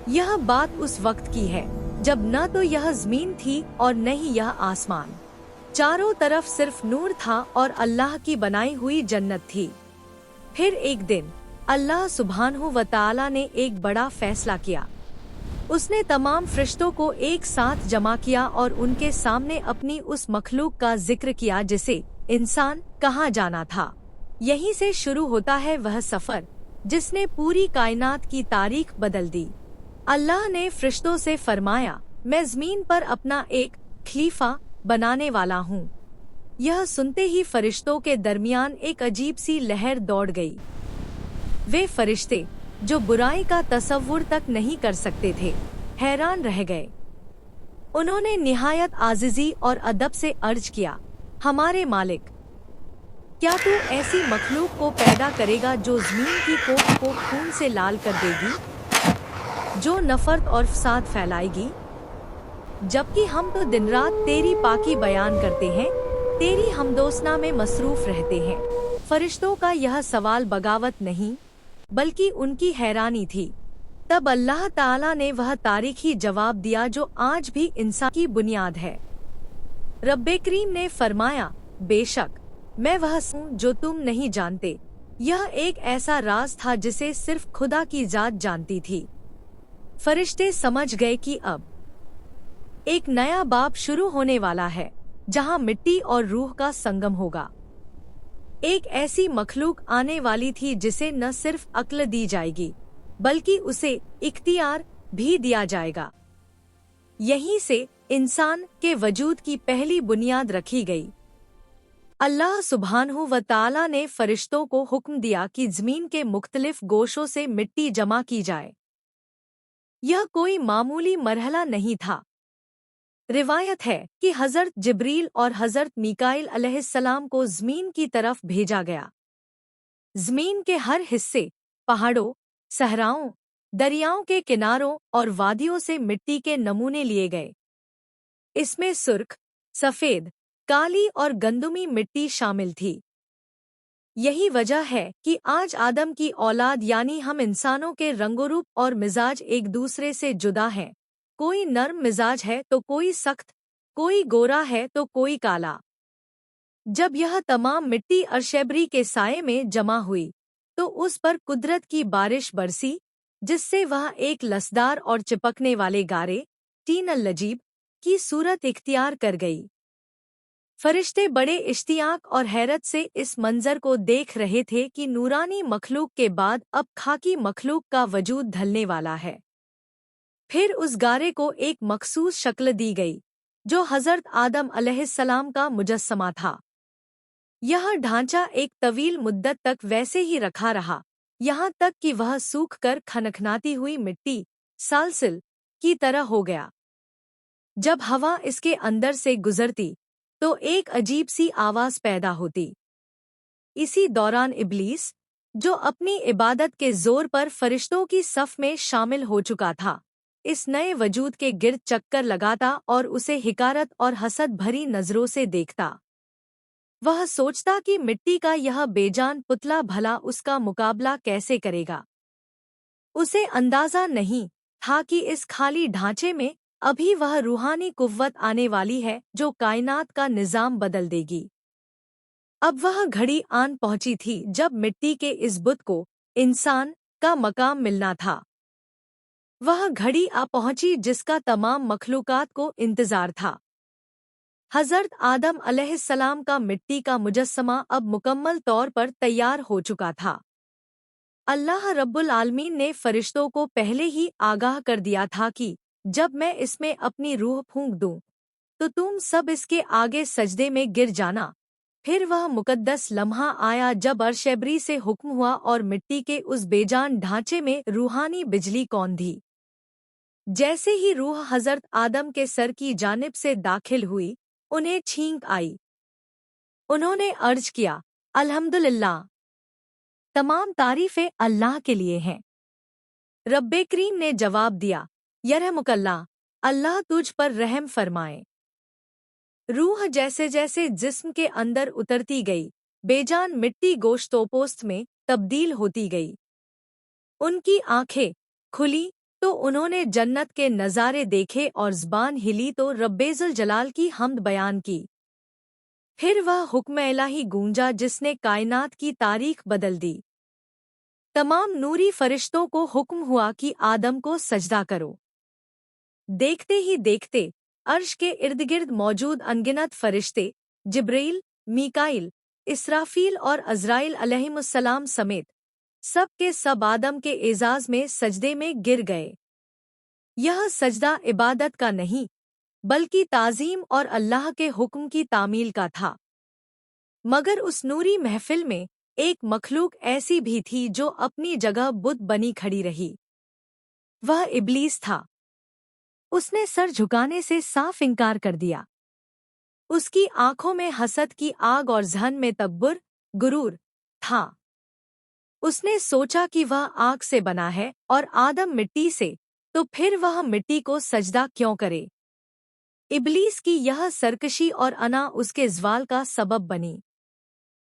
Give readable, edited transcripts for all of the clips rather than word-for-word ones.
यह बात उस वक्त की है जब न तो यह जमीन थी और न ही यह आसमान। चारों तरफ सिर्फ नूर था और अल्लाह की बनाई हुई जन्नत थी। फिर एक दिन अल्लाह सुब्हानहू व तआला ने एक बड़ा फैसला किया। उसने तमाम फरिश्तों को एक साथ जमा किया और उनके सामने अपनी उस मखलूक का जिक्र किया जिसे इंसान कहा जाना था। यहीं से शुरू होता है वह सफर जिसने पूरी कायनात की तारीख बदल दी। अल्लाह ने फरिश्तों से फरमाया, मैं ज़मीन पर अपना एक खलीफा बनाने वाला हूँ। यह सुनते ही फरिश्तों के दरमियान एक अजीब सी लहर दौड़ गई। वे फरिश्ते जो बुराई का तसव्वुर तक नहीं कर सकते थे, हैरान रह गए। उन्होंने निहायत आजिज़ी और अदब से अर्ज किया, हमारे मालिक, क्या तू ऐसी मखलूक को पैदा करेगा जो ज़मीन की कोख को खून से लाल कर देगी, जो नफरत और फसाद फैलाएगी? जबकि हम तो दिन रात तेरी पाकी बयान करते हैं, तेरी हमदोसना में मसरूफ रहते हैं। फरिश्तों का यह सवाल बगावत नहीं बल्कि उनकी हैरानी थी। तब अल्लाह ताला ने वह तारीखी जवाब दिया जो आज भी इंसान की बुनियाद है। रब्बे करीम ने फरमाया, बेशक मैं वह हूँ जो तुम नहीं जानते। यह एक ऐसा राज था जिसे सिर्फ खुदा की जात जानती थी। फरिश्ते समझ गए कि अब एक नया बाब शुरू होने वाला है जहाँ मिट्टी और रूह का संगम होगा। एक ऐसी मखलूक आने वाली थी जिसे न सिर्फ अक्ल दी जाएगी बल्कि उसे इख्तियार भी दिया जाएगा। यहीं से इंसान के वजूद की पहली बुनियाद रखी गई। अल्लाह सुब्हानहू व तआला ने फरिश्तों को हुक्म दिया कि ज़मीन के मुख्तलिफ गोशों से मिट्टी जमा की जाए। यह कोई मामूली मरहला नहीं था। रिवायत है कि हज़रत जिब्रील और हज़रत मीकाईल अलैहिस्सलाम को ज़मीन की तरफ भेजा गया। ज़मीन के हर हिस्से, पहाड़ों, सहराओं, दरियाओं के किनारों और वादियों से मिट्टी के नमूने लिए गए। इसमें सुर्ख, सफ़ेद, काली और गंदुमी मिट्टी शामिल थी। यही वजह है कि आज आदम की औलाद यानी हम इंसानों के रंगोरूप और मिजाज एक दूसरे से जुदा हैं। कोई नर्म मिजाज है तो कोई सख्त, कोई गोरा है तो कोई काला। जब यह तमाम मिट्टी अर्शेबरी के साये में जमा हुई तो उस पर कुदरत की बारिश बरसी, जिससे वह एक लसदार और चिपकने वाले गारे, टीनल लजीब, की सूरत इख्तियार कर गई। फरिश्ते बड़े इश्तियाक और हैरत से इस मंजर को देख रहे थे कि नूरानी मखलूक के बाद अब खाकी मखलूक का वजूद ढलने वाला है। फिर उस गारे को एक मखसूस शक्ल दी गई जो हज़रत आदम अलैहिस्सलाम का मुजस्समा था। यह ढांचा एक तवील मुद्दत तक वैसे ही रखा रहा, यहाँ तक कि वह सूख कर खनखनाती हुई मिट्टी, सालसिल की तरह हो गया। जब हवा इसके अंदर से गुजरती तो एक अजीब सी आवाज़ पैदा होती। इसी दौरान इब्लीस, जो अपनी इबादत के जोर पर फरिश्तों की सफ में शामिल हो चुका था, इस नए वजूद के गिर्द चक्कर लगाता और उसे हिकारत और हसद भरी नजरों से देखता। वह सोचता कि मिट्टी का यह बेजान पुतला भला उसका मुकाबला कैसे करेगा। उसे अंदाजा नहीं था कि इस खाली ढांचे में अभी वह रूहानी कुव्वत आने वाली है जो कायनात का निज़ाम बदल देगी। अब वह घड़ी आन पहुंची थी जब मिट्टी के इस बुत को इंसान का मकाम मिलना था। वह घड़ी आ पहुंची जिसका तमाम मखलूकात को इंतजार था। हज़रत आदम अलैहिस्सलाम का मिट्टी का मुजस्समा अब मुकम्मल तौर पर तैयार हो चुका था। अल्लाह रब्बुल आलमीन ने फरिश्तों को पहले ही आगाह कर दिया था कि जब मैं इसमें अपनी रूह फूंक दूं तो तुम सब इसके आगे सजदे में गिर जाना। फिर वह मुकद्दस लम्हा आया जब अर्शेबरी से हुक्म हुआ और मिट्टी के उस बेजान ढांचे में रूहानी बिजली कौंधी। जैसे ही रूह हज़रत आदम के सर की जानिब से दाखिल हुई, उन्हें छींक आई। उन्होंने अर्ज किया, अल्हम्दुलिल्लाह, तमाम तारीफें अल्लाह के लिए हैं। रब्बे करीम ने जवाब दिया, यरहमुकल्लाह, अल्लाह तुझ पर रहम फरमाए। रूह जैसे जैसे जिस्म के अंदर उतरती गई, बेजान मिट्टी गोश्तोपोस्त में तब्दील होती गई। उनकी आंखें खुली तो उन्होंने जन्नत के नज़ारे देखे और ज़बान हिली तो रब्बेजुल जलाल की हम्द बयान की। फिर वह हुक्म इलाही गूंजा जिसने कायनात की तारीख बदल दी। तमाम नूरी फरिश्तों को हुक्म हुआ कि आदम को सजदा करो। देखते ही देखते अर्श के इर्दगिर्द मौजूद अनगिनत फरिश्ते जिब्रील, मीकाइल, इसराफील और अज़राइल अलैहिमुस्सलाम समेत सब के सब आदम के एजाज में सजदे में गिर गए। यह सजदा इबादत का नहीं बल्कि ताज़ीम और अल्लाह के हुक्म की तामील का था। मगर उस नूरी महफिल में एक मखलूक ऐसी भी थी जो अपनी जगह बुत बनी खड़ी रही। वह इब्लीस था। उसने सर झुकाने से साफ इनकार कर दिया। उसकी आंखों में हसद की आग और ज़हन में तकब्बुर, गुरूर था। उसने सोचा कि वह आग से बना है और आदम मिट्टी से, तो फिर वह मिट्टी को सजदा क्यों करे। इब्लीस की यह सरकशी और अना उसके ज़वाल का सबब बनी।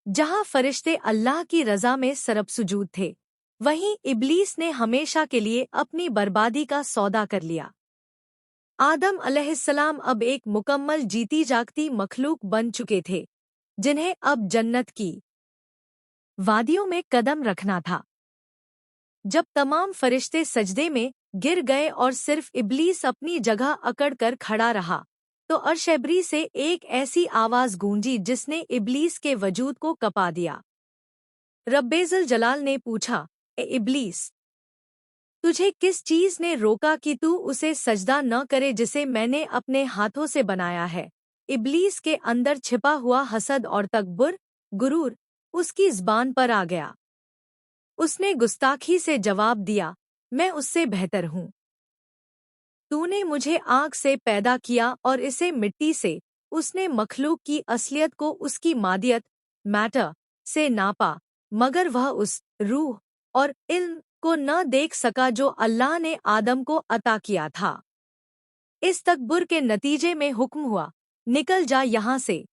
जहाँ फरिश्ते अल्लाह की रज़ा में सरब सुजूद थे, वहीं इब्लीस ने हमेशा के लिए अपनी बर्बादी का सौदा कर लिया। आदम अलैहिस्सलाम अब एक मुकम्मल जीती जागती मखलूक बन चुके थे, जिन्हें अब जन्नत की वादियों में कदम रखना था। जब तमाम फरिश्ते सजदे में गिर गए और सिर्फ इब्लीस अपनी जगह अकड़ कर खड़ा रहा, तो अर्शेबरी से एक ऐसी आवाज़ गूंजी जिसने इब्लीस के वजूद को कपा दिया। रब्बेजुल जलाल ने पूछा, ए इब्लीस, तुझे किस चीज़ ने रोका कि तू उसे सजदा न करे जिसे मैंने अपने हाथों से बनाया है। इब्लीस के अंदर छिपा हुआ हसद और तकब्बुर, गुरूर उसकी ज़बान पर आ गया। उसने गुस्ताखी से जवाब दिया, मैं उससे बेहतर हूँ। तूने मुझे आग से पैदा किया और इसे मिट्टी से। उसने मखलूक की असलियत को उसकी मादियत, मैटर, से नापा, मगर वह उस रूह और इल्म को न देख सका जो अल्लाह ने आदम को अता किया था। इस तकब्बुर के नतीजे में हुक्म हुआ, निकल जा यहाँ से,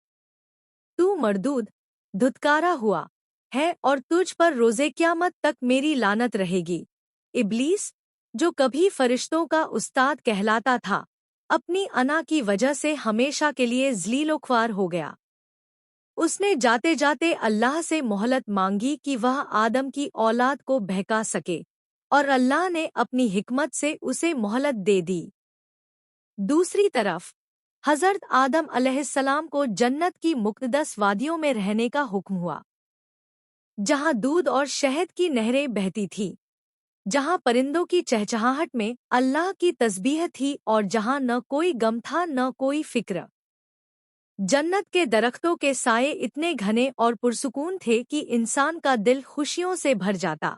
तू मरदूद, धुतकारा हुआ है और तुझ पर रोज़े क़यामत तक मेरी लानत रहेगी। इब्लीस, जो कभी फरिश्तों का उस्ताद कहलाता था, अपनी अना की वजह से हमेशा के लिए ज़लील-ओ-ख्वार हो गया। उसने जाते जाते अल्लाह से मोहलत मांगी कि वह आदम की औलाद को बहका सके, और अल्लाह ने अपनी हिकमत से उसे मोहलत दे दी। दूसरी तरफ हज़रत आदम अलैहिस्सलाम को जन्नत की मुक़द्दस वादियों में रहने का हुक्म हुआ, जहाँ दूध और शहद की नहरें बहती थीं, जहाँ परिंदों की चहचहाहट में अल्लाह की तस्बीह थी और जहाँ न कोई गम था न कोई फिक्र। जन्नत के दरख्तों के साये इतने घने और पुरसुकून थे कि इंसान का दिल खुशियों से भर जाता।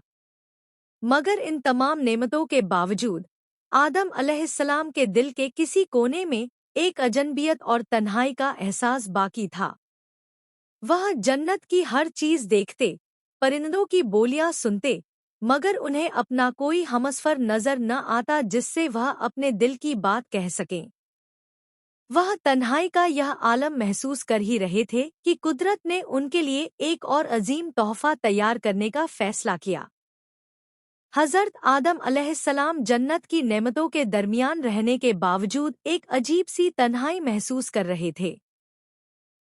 मगर इन तमाम नेमतों के बावजूद आदम अलैहिस्सलाम के दिल के किसी कोने में एक अजनबियत और तन्हाई का एहसास बाकी था। वह जन्नत की हर चीज़ देखते, परिंदों की बोलियां सुनते, मगर उन्हें अपना कोई हमसफर नजर न आता जिससे वह अपने दिल की बात कह सकें। वह तन्हाई का यह आलम महसूस कर ही रहे थे कि कुदरत ने उनके लिए एक और अजीम तोहफा तैयार करने का फैसला किया। हज़रत आदम अलैहिस्सलाम जन्नत की नेमतों के दरमियान रहने के बावजूद एक अजीब सी तन्हाई महसूस कर रहे थे।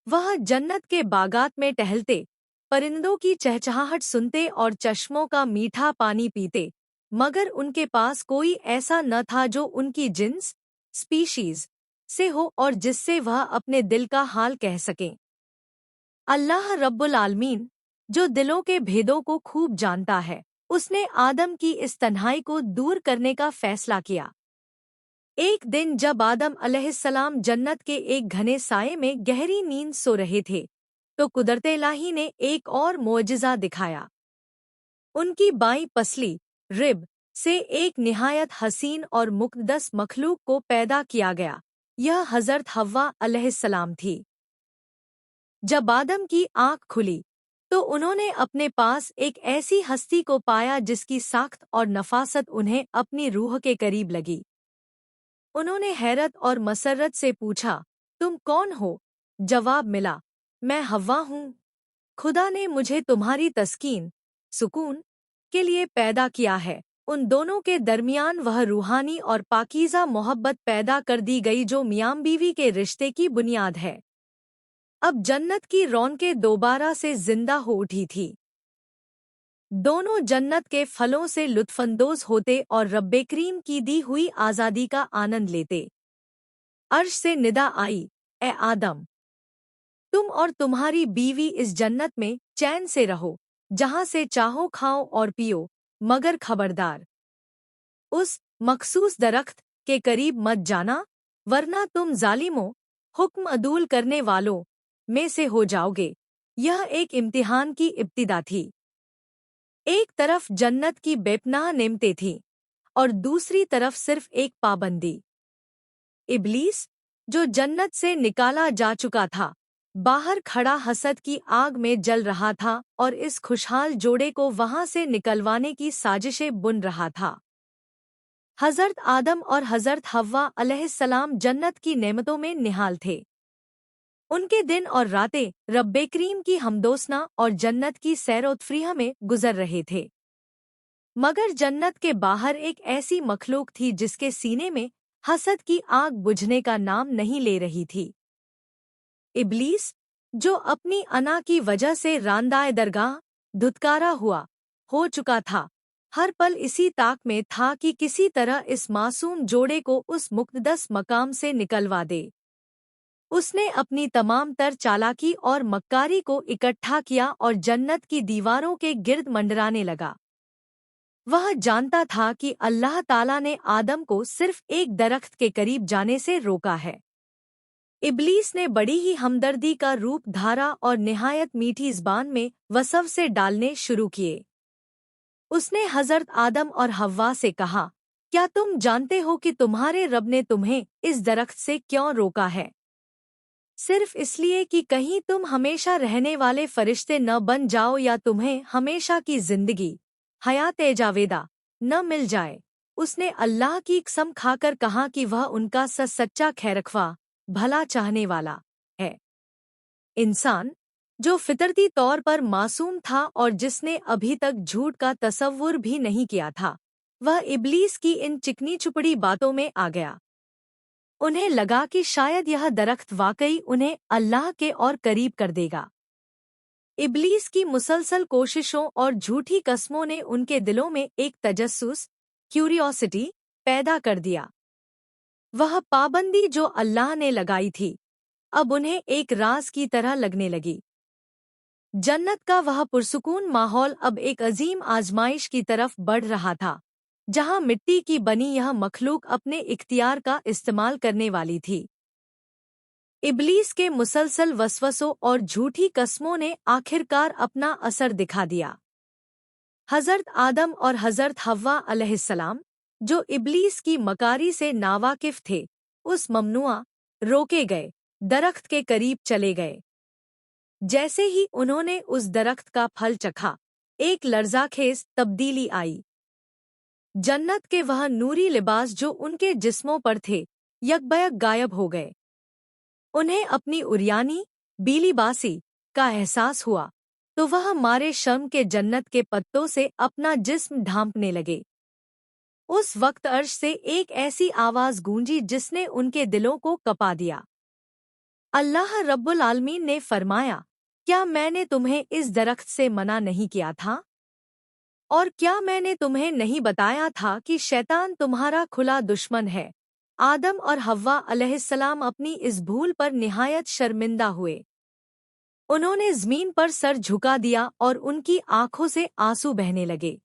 वह जन्नत के बागात में टहलते, परिंदों की चहचहाहट सुनते और चश्मों का मीठा पानी पीते, मगर उनके पास कोई ऐसा न था जो उनकी जिन्स, स्पीशीज से हो और जिससे वह अपने दिल का हाल कह सकें। अल्लाह रब्बुल आलमीन, जो दिलों के भेदों को खूब जानता है, उसने आदम की इस तन्हाई को दूर करने का फैसला किया। एक दिन जब आदम अलैहिस्सलाम जन्नत के एक घने साये में गहरी नींद सो रहे थे, तो कुदरत इलाही ने एक और मोअजिज़ा दिखाया। उनकी बाईं पसली, रिब, से एक निहायत हसीन और मुक़द्दस मखलूक को पैदा किया गया। यह हज़रत हव्वा अलैहिस्सलाम थी। जब आदम की आँख खुली, तो उन्होंने अपने पास एक ऐसी हस्ती को पाया जिसकी साख्त और नफासत उन्हें अपनी रूह के करीब लगी। उन्होंने हैरत और मसरत से पूछा, तुम कौन हो? जवाब मिला, मैं हव्वा हूँ। खुदा ने मुझे तुम्हारी तस्कीन, सुकून के लिए पैदा किया है। उन दोनों के दरमियान वह रूहानी और पाकीज़ा मोहब्बत पैदा कर दी गई जो मियाँ बीवी के रिश्ते की बुनियाद है। अब जन्नत की रौनकें दोबारा से जिंदा हो उठी थी। दोनों जन्नत के फलों से लुत्फानंदोज होते और रब्बे करीम की दी हुई आज़ादी का आनंद लेते। अर्श से निदा आई, ए आदम, तुम और तुम्हारी बीवी इस जन्नत में चैन से रहो, जहां से चाहो खाओ और पियो, मगर खबरदार, उस मखसूस दरख्त के करीब मत जाना, वरना तुम जालिमों, हुक्म अदूल करने वालों में से हो जाओगे। यह एक इम्तिहान की इब्तिदा थी। एक तरफ जन्नत की बेपनाह नेमतें थीं और दूसरी तरफ सिर्फ एक पाबंदी। इब्लीस, जो जन्नत से निकाला जा चुका था, बाहर खड़ा हसद की आग में जल रहा था और इस खुशहाल जोड़े को वहां से निकलवाने की साजिशें बुन रहा था। हज़रत आदम और हज़रत हव्वा अलैहिस्सलाम जन्नत की नेमतों में निहाल थे। उनके दिन और रातें रब्बे करीम की हमदोसना और जन्नत की सैर-ओ-तफरीह में गुजर रहे थे। मगर जन्नत के बाहर एक ऐसी मखलूक थी जिसके सीने में हसद की आग बुझने का नाम नहीं ले रही थी। इब्लीस, जो अपनी अना की वजह से रांदाए दरगाह धुतकारा हुआ हो चुका था, हर पल इसी ताक में था कि किसी तरह इस मासूम जोड़े को उस मुक़द्दस मकाम से निकलवा दे। उसने अपनी तमाम तर चालाकी और मक्कारी को इकट्ठा किया और जन्नत की दीवारों के गिर्द मंडराने लगा। वह जानता था कि अल्लाह ताला ने आदम को सिर्फ एक दरख्त के करीब जाने से रोका है। इब्लीस ने बड़ी ही हमदर्दी का रूप धारा और निहायत मीठी ज़बान में वसवसे डालने शुरू किए। उसने हज़रत आदम और हव्वा से कहा, क्या तुम जानते हो कि तुम्हारे रब ने तुम्हें इस दरख्त से क्यों रोका है? सिर्फ इसलिए कि कहीं तुम हमेशा रहने वाले फरिश्ते न बन जाओ या तुम्हें हमेशा की जिंदगी, हयात-ए जावेदा, न मिल जाए। उसने अल्लाह की कसम खाकर कहा कि वह उनका सच्चा खैरख्वाह, भला चाहने वाला है। इंसान, जो फितरती तौर पर मासूम था और जिसने अभी तक झूठ का तसव्वुर भी नहीं किया था, वह इब्लीस की इन चिकनी चुपड़ी बातों में आ गया। उन्हें लगा कि शायद यह दरख्त वाकई उन्हें अल्लाह के और करीब कर देगा। इब्लीस की मुसलसल कोशिशों और झूठी कस्मों ने उनके दिलों में एक तजस्सुस, क्यूरियोसिटी पैदा कर दिया। वह पाबंदी जो अल्लाह ने लगाई थी, अब उन्हें एक राज की तरह लगने लगी। जन्नत का वह पुरसुकून माहौल अब एक अजीम आजमाइश की तरफ बढ़ रहा था, जहां मिट्टी की बनी यह मखलूक अपने इख्तियार का इस्तेमाल करने वाली थी। इब्लीस के मुसलसल वसवसों और झूठी कस्मों ने आखिरकार अपना असर दिखा दिया। हज़रत आदम और हज़रत हव्वा अलैहिस्सलाम, जो इब्लीस की मकारी से नावाकिफ थे, उस ममनुआ, रोके गए दरख्त के करीब चले गए। जैसे ही उन्होंने उस दरख्त का फल चखा, एक लर्ज़ाखेज़ तब्दीली आई। जन्नत के वह नूरी लिबास जो उनके जिस्मों पर थे, यकबयक गायब हो गए। उन्हें अपनी उरियानी, बीलीबासी का एहसास हुआ, तो वह मारे शर्म के जन्नत के पत्तों से अपना जिस्म ढांपने लगे। उस वक्त अर्श से एक ऐसी आवाज़ गूंजी जिसने उनके दिलों को कपा दिया। अल्लाह रब्बुल आलमीन ने फरमाया, क्या मैंने तुम्हें इस दरख्त से मना नहीं किया था? और क्या मैंने तुम्हें नहीं बताया था कि शैतान तुम्हारा खुला दुश्मन है? आदम और हव्वा अलैहिस्सलाम अपनी इस भूल पर निहायत शर्मिंदा हुए। उन्होंने ज़मीन पर सर झुका दिया और उनकी आंखों से आंसू बहने लगे।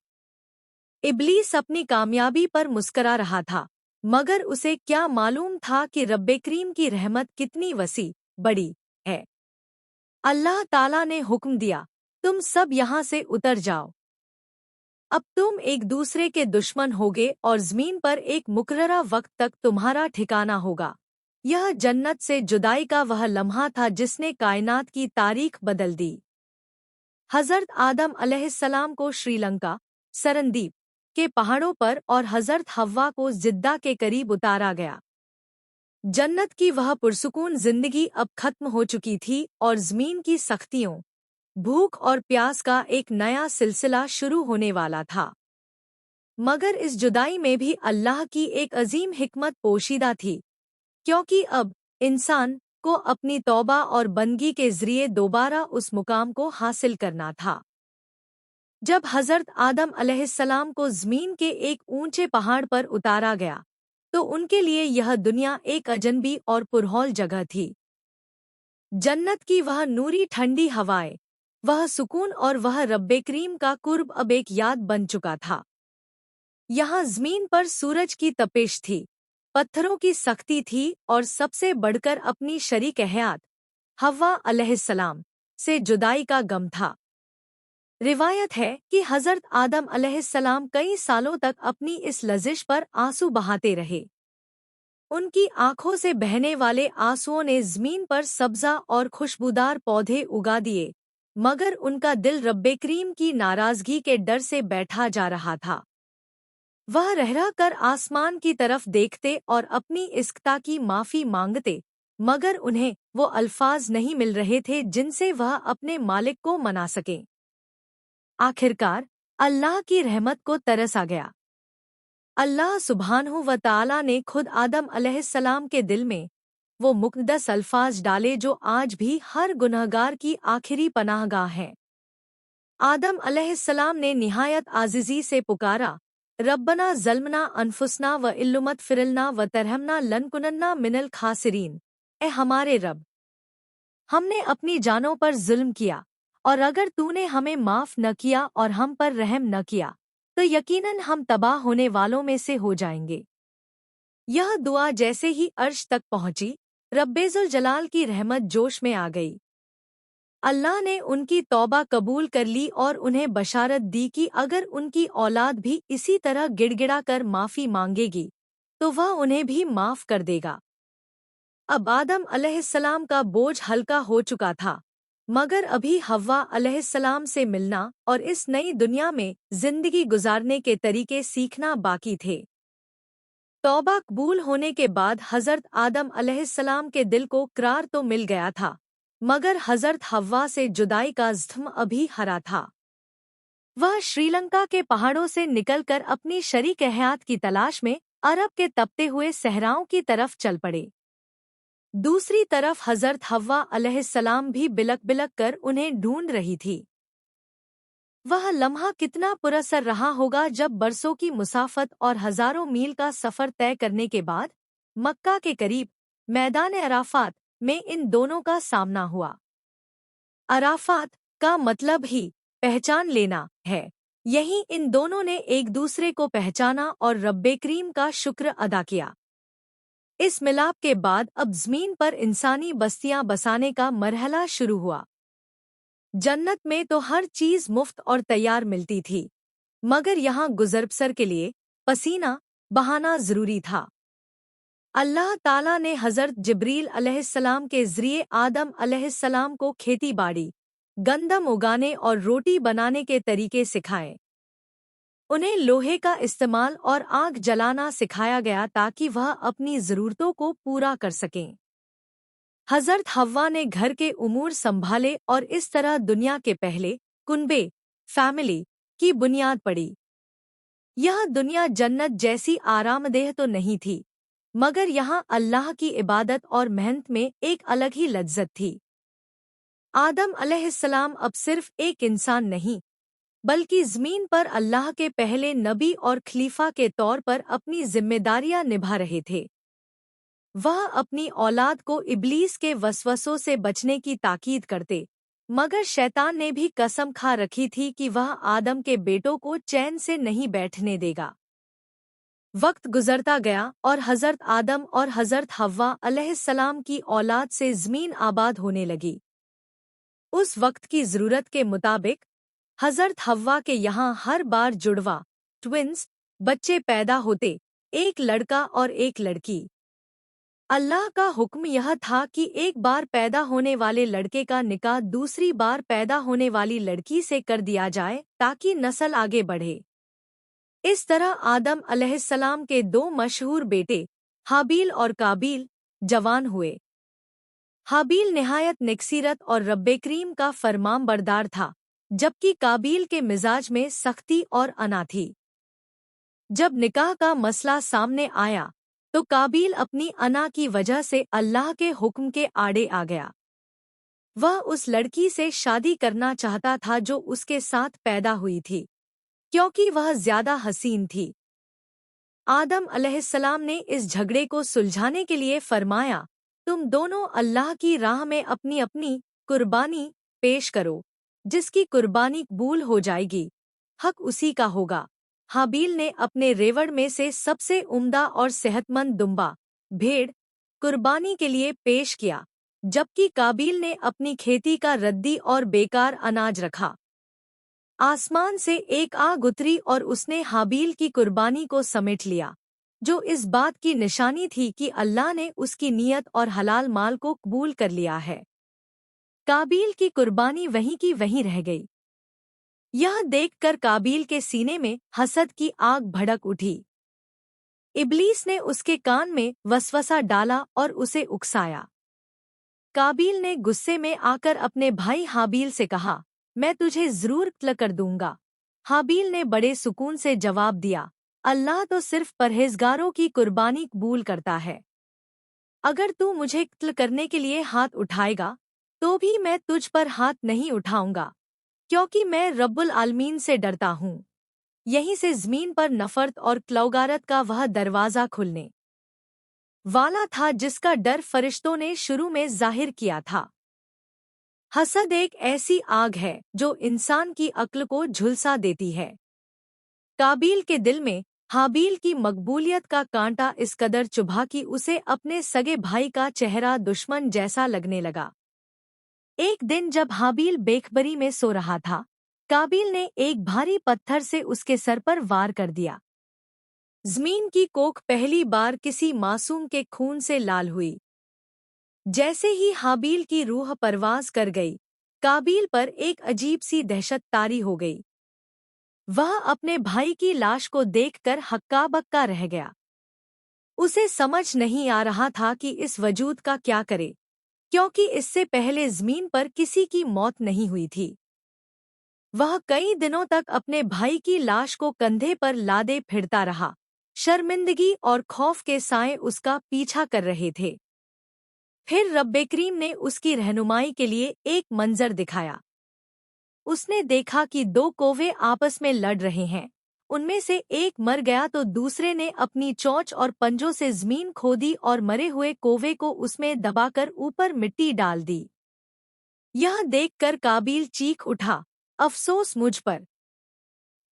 इब्लीस अपनी कामयाबी पर मुस्करा रहा था, मगर उसे क्या मालूम था कि रब्बे करीम की रहमत कितनी वसी, बड़ी है। अल्लाह ताला ने हुक्म दिया, तुम सब यहाँ से उतर जाओ। अब तुम एक दूसरे के दुश्मन होगे और ज़मीन पर एक मुकर्ररा वक्त तक तुम्हारा ठिकाना होगा। यह जन्नत से जुदाई का वह लम्हा था जिसने कायनात की तारीख बदल दी। हज़रत आदम अलैहिस्सलाम को श्रीलंका, सरनदीप के पहाड़ों पर और हज़रत हव्वा को जिद्दा के करीब उतारा गया। जन्नत की वह पुरसुकून जिंदगी अब खत्म हो चुकी थी और ज़मीन की सख्तियों, भूख और प्यास का एक नया सिलसिला शुरू होने वाला था। मगर इस जुदाई में भी अल्लाह की एक अजीम हिकमत पोशीदा थी, क्योंकि अब इंसान को अपनी तौबा और बंदगी के जरिए दोबारा उस मुकाम को हासिल करना था। जब हजरत आदम अलैहिस्सलाम को ज़मीन के एक ऊंचे पहाड़ पर उतारा गया, तो उनके लिए यह दुनिया एक अजनबी और पुरहौल जगह थी। जन्नत की वह नूरी ठंडी हवाएं, वह सुकून और वह रब्बे करीम का कुर्ब अब एक याद बन चुका था। यहाँ ज़मीन पर सूरज की तपिश थी, पत्थरों की सख्ती थी और सबसे बढ़कर अपनी शरीक हयात हव्वा अलैहिस्सलाम से जुदाई का गम था। रिवायत है कि हज़रत आदम अलैहिस्सलाम कई सालों तक अपनी इस लजिश पर आंसू बहाते रहे। उनकी आंखों से बहने वाले आंसुओं ने ज़मीन पर सब्ज़ा और खुशबूदार पौधे उगा दिए, मगर उनका दिल रब्बे करीम की नाराज़गी के डर से बैठा जा रहा था। वह रह कर आसमान की तरफ देखते और अपनी इस्कता की माफ़ी मांगते, मगर उन्हें वो अल्फाज नहीं मिल रहे थे जिनसे वह अपने मालिक को मना सकें। आखिरकार अल्लाह की रहमत को तरस आ गया। अल्लाह सुब्हानहू व तआला ने खुद आदम अलैहिस्सलाम के दिल में वो मुक़द्दस अल्फाज डाले जो आज भी हर गुनहगार की आखिरी पनाहगाह हैं। आदम अलैहिस्सलाम ने निहायत आजिज़ी से पुकारा, रब्बना ज़ल्मना अनफुसना व इल्लुमत फिरलना व तरहमना लनकुनन्ना मिनल खासिरीन। ए हमारे रब, हमने अपनी जानों पर जुल्म किया, और अगर तूने हमें माफ़ न किया और हम पर रहम न किया, तो यकीनन हम तबाह होने वालों में से हो जाएंगे। यह दुआ जैसे ही अर्श तक पहुंची, रब्बेजुल जलाल की रहमत जोश में आ गई। अल्लाह ने उनकी तौबा कबूल कर ली और उन्हें बशारत दी कि अगर उनकी औलाद भी इसी तरह गिड़गिड़ा कर माफ़ी मांगेगी, तो वह उन्हें भी माफ़ कर देगा। अब आदम अलैहिस्सलाम का बोझ हल्का हो चुका था, मगर अभी हव्वा अलैहिस्सलाम से मिलना और इस नई दुनिया में जिंदगी गुजारने के तरीके सीखना बाकी थे। तौबा कबूल होने के बाद हज़रत आदम अलैहिस्सलाम के दिल को करार तो मिल गया था, मगर हज़रत हव्वा से जुदाई का ज़ख्म अभी हरा था। वह श्रीलंका के पहाड़ों से निकलकर अपनी शरीक हयात की तलाश में अरब के तपते हुए सहराओं की तरफ चल पड़े। दूसरी तरफ हज़रत हव्वा अलैहिस्सलाम भी बिलक बिलक कर उन्हें ढूंढ रही थी। वह लम्हा कितना पुरअसर रहा होगा जब बरसों की मुसाफत और हज़ारों मील का सफ़र तय करने के बाद मक्का के करीब मैदान अराफात में इन दोनों का सामना हुआ। अराफात का मतलब ही पहचान लेना है। यहीं इन दोनों ने एक दूसरे को पहचाना और रब्बे करीम का शुक्र अदा किया। इस मिलाप के बाद अब ज़मीन पर इंसानी बस्तियां बसाने का मरहला शुरू हुआ। जन्नत में तो हर चीज़ मुफ्त और तैयार मिलती थी, मगर यहाँ गुज़र-बसर के लिए पसीना बहाना ज़रूरी था। अल्लाह ताला ने हज़रत जिब्रील अलैहिस्सलाम के ज़रिए आदम अलैहिस्सलाम को खेती बाड़ी, गंदम उगाने और रोटी बनाने के तरीके सिखाए। उन्हें लोहे का इस्तेमाल और आग जलाना सिखाया गया ताकि वह अपनी ज़रूरतों को पूरा कर सकें। हज़रत हव्वा ने घर के उमूर संभाले और इस तरह दुनिया के पहले कुनबे फैमिली की बुनियाद पड़ी। यह दुनिया जन्नत जैसी आरामदेह तो नहीं थी, मगर यहाँ अल्लाह की इबादत और मेहनत में एक अलग ही लज्जत थी। आदम अलैहिस्सलाम अब सिर्फ एक इंसान नहीं, बल्कि ज़मीन पर अल्लाह के पहले नबी और खलीफा के तौर पर अपनी जिम्मेदारियां निभा रहे थे। वह अपनी औलाद को इब्लीस के वसवसों से बचने की ताकीद करते, मगर शैतान ने भी कसम खा रखी थी कि वह आदम के बेटों को चैन से नहीं बैठने देगा। वक्त गुजरता गया और हज़रत आदम और हज़रत हव्वा अलैहिस्सलाम की औलाद से ज़मीन आबाद होने लगी। उस वक्त की ज़रूरत के मुताबिक हज़रत हव्वा के यहाँ हर बार जुड़वा ट्विंस बच्चे पैदा होते, एक लड़का और एक लड़की। अल्लाह का हुक्म यह था कि एक बार पैदा होने वाले लड़के का निकाह दूसरी बार पैदा होने वाली लड़की से कर दिया जाए ताकि नस्ल आगे बढ़े। इस तरह आदम अलैहिस्सलाम के दो मशहूर बेटे हाबील और काबील जवान हुए। हाबील निहायत नेकसीरत और रब्बे करीम का फरमानबरदार था, जबकि काबील के मिजाज में सख्ती और अना थी। जब निकाह का मसला सामने आया तो काबिल अपनी अना की वजह से अल्लाह के हुक्म के आड़े आ गया। वह उस लड़की से शादी करना चाहता था जो उसके साथ पैदा हुई थी, क्योंकि वह ज्यादा हसीन थी। आदम अलैहिस्सलाम ने इस झगड़े को सुलझाने के लिए फरमाया, तुम दोनों अल्लाह की राह में अपनी अपनी कुर्बानी पेश करो, जिसकी कुर्बानी कबूल हो जाएगी, हक उसी का होगा। हाबील ने अपने रेवड़ में से सबसे उम्दा और सेहतमंद दुम्बा भेड़ कुर्बानी के लिए पेश किया, जबकि काबिल ने अपनी खेती का रद्दी और बेकार अनाज रखा। आसमान से एक आग उतरी और उसने हाबील की कुर्बानी को समेट लिया, जो इस बात की निशानी थी कि अल्लाह ने उसकी नीयत और हलाल माल को कबूल कर लिया है। काबिल की कुर्बानी वहीं की वहीं रह गई। यह देखकर काबिल के सीने में हसद की आग भड़क उठी। इब्लीस ने उसके कान में वसवसा डाला और उसे उकसाया। काबिल ने गुस्से में आकर अपने भाई हाबील से कहा, मैं तुझे जरूर कत्ल कर दूंगा। हाबील ने बड़े सुकून से जवाब दिया, अल्लाह तो सिर्फ परहेजगारों की कुर्बानी कबूल करता है। अगर तू मुझे कत्ल करने के लिए हाथ उठाएगा तो भी मैं तुझ पर हाथ नहीं उठाऊंगा, क्योंकि मैं रब्बुल आलमीन से डरता हूँ। यहीं से ज़मीन पर नफरत और क्लौगारत का वह दरवाज़ा खुलने वाला था जिसका डर फरिश्तों ने शुरू में जाहिर किया था। हसद एक ऐसी आग है जो इंसान की अक्ल को झुलसा देती है। काबिल के दिल में हाबील की मकबूलियत का कांटा इस कदर चुभा कि उसे अपने सगे भाई का चेहरा दुश्मन जैसा लगने लगा। एक दिन जब हाबील बेखबरी में सो रहा था, काबिल ने एक भारी पत्थर से उसके सर पर वार कर दिया। ज़मीन की कोख पहली बार किसी मासूम के खून से लाल हुई। जैसे ही हाबील की रूह परवाज कर गई, काबिल पर एक अजीब सी दहशत तारी हो गई। वह अपने भाई की लाश को देखकर हक्का बक्का रह गया। उसे समझ नहीं आ रहा था कि इस वजूद का क्या करे, क्योंकि इससे पहले ज़मीन पर किसी की मौत नहीं हुई थी। वह कई दिनों तक अपने भाई की लाश को कंधे पर लादे फिरता रहा। शर्मिंदगी और खौफ के साए उसका पीछा कर रहे थे। फिर रब्बे करीम ने उसकी रहनुमाई के लिए एक मंजर दिखाया। उसने देखा कि दो कौवे आपस में लड़ रहे हैं। उनमें से एक मर गया तो दूसरे ने अपनी चोंच और पंजों से ज़मीन खोदी और मरे हुए कौवे को उसमें दबाकर ऊपर मिट्टी डाल दी। यह देखकर काबिल चीख उठा, अफसोस मुझ पर!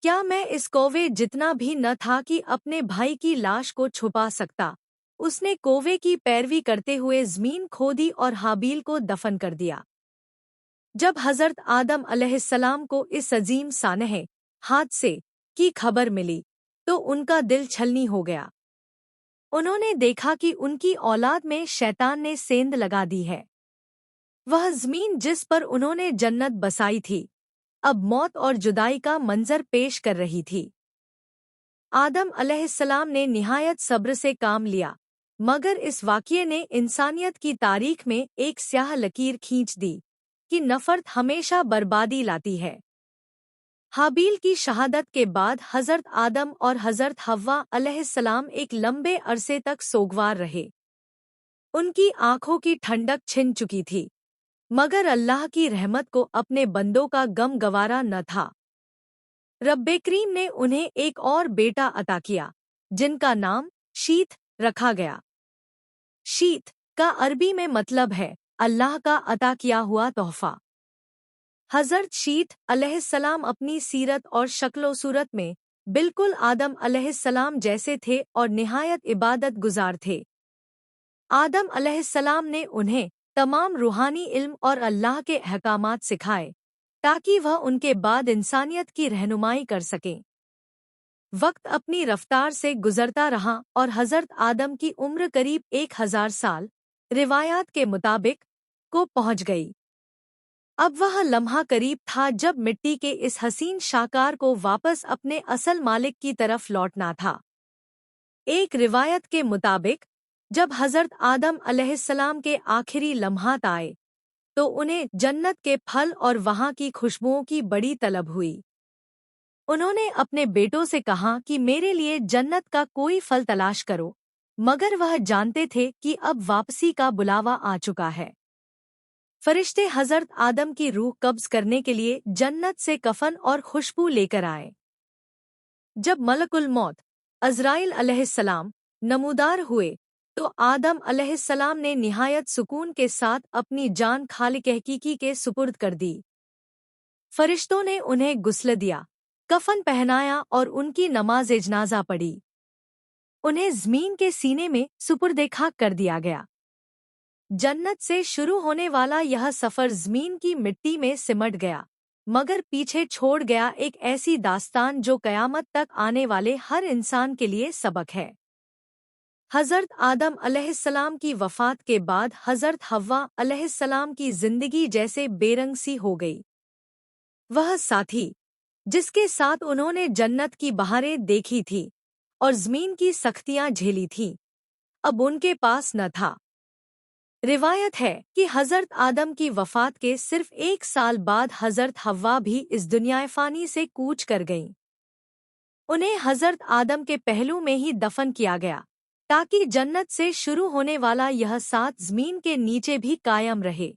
क्या मैं इस कौवे जितना भी न था कि अपने भाई की लाश को छुपा सकता। उसने कौवे की पैरवी करते हुए ज़मीन खोदी और हाबील को दफन कर दिया। जब हज़रत आदम अलैहिस्सलाम को इस अजीम सानह हादसे की खबर मिली तो उनका दिल छलनी हो गया। उन्होंने देखा कि उनकी औलाद में शैतान ने सेंध लगा दी है। वह ज़मीन जिस पर उन्होंने जन्नत बसाई थी, अब मौत और जुदाई का मंजर पेश कर रही थी। आदम अलैहिस्सलाम ने निहायत सब्र से काम लिया, मगर इस वाक़ये ने इंसानियत की तारीख में एक स्याह लकीर खींच दी कि नफ़रत हमेशा बर्बादी लाती है। हाबील की शहादत के बाद हज़रत आदम और हज़रत हव्वा अलैहिस्सलाम एक लंबे अरसे तक सोगवार रहे। उनकी आंखों की ठंडक छिन चुकी थी, मगर अल्लाह की रहमत को अपने बंदों का गम गवारा न था। रब्बे करीम ने उन्हें एक और बेटा अता किया, जिनका नाम शीत रखा गया। शीत का अरबी में मतलब है अल्लाह का अता किया हुआ तोहफा। हज़रत शीत अलैहिस्सलाम अपनी सीरत और शक्लो सूरत में बिल्कुल आदम अलैहिस्सलाम जैसे थे और निहायत इबादत गुजार थे। आदम अलैहिस्सलाम ने उन्हें तमाम रूहानी इल्म और अल्लाह के अहकामात सिखाए, ताकि वह उनके बाद इंसानियत की रहनुमाई कर सकें। वक्त अपनी रफ्तार से गुजरता रहा और हज़रत आदम की उम्र करीब 1000 साल, रिवायात के मुताबिक, को पहुंच गई। अब वह लम्हा करीब था जब मिट्टी के इस हसीन शाकार को वापस अपने असल मालिक की तरफ लौटना था। एक रिवायत के मुताबिक, जब हज़रत आदम अलैहिस्सलाम के आखिरी लम्हात आए, तो उन्हें जन्नत के फल और वहाँ की खुशबुओं की बड़ी तलब हुई। उन्होंने अपने बेटों से कहा कि मेरे लिए जन्नत का कोई फल तलाश करो, मगर वह जानते थे कि अब वापसी का बुलावा आ चुका है। फरिश्ते हजरत आदम की रूह कब्ज करने के लिए जन्नत से कफन और खुशबू लेकर आए। जब मलकुल मौत अज़राइल अलैहिस्सलाम नमूदार हुए तो आदम अलैहिस्सलाम ने निहायत सुकून के साथ अपनी जान खालिक हकीकी के सुपुर्द कर दी। फरिश्तों ने उन्हें गुस्ल दिया, कफन पहनाया और उनकी नमाज जनाजा पढ़ी। उन्हें ज़मीन के सीने में सुपुर्दे खाक कर दिया गया। जन्नत से शुरू होने वाला यह सफ़र ज़मीन की मिट्टी में सिमट गया, मगर पीछे छोड़ गया एक ऐसी दास्तान जो क़यामत तक आने वाले हर इंसान के लिए सबक है। हज़रत आदम अलैहिस्सलाम की वफ़ात के बाद हज़रत हव्वा अलैहिस्सलाम की ज़िंदगी जैसे बेरंग सी हो गई। वह साथी जिसके साथ उन्होंने जन्नत की बहारें देखी थी और ज़मीन की सख्तियाँ झेली थीं, अब उनके पास न था। रिवायत है कि हज़रत आदम की वफ़ात के सिर्फ 1 साल बाद हज़रत हव्वा भी इस दुनिया फ़ानी से कूच कर गईं। उन्हें हज़रत आदम के पहलू में ही दफन किया गया ताकि जन्नत से शुरू होने वाला यह साथ ज़मीन के नीचे भी कायम रहे।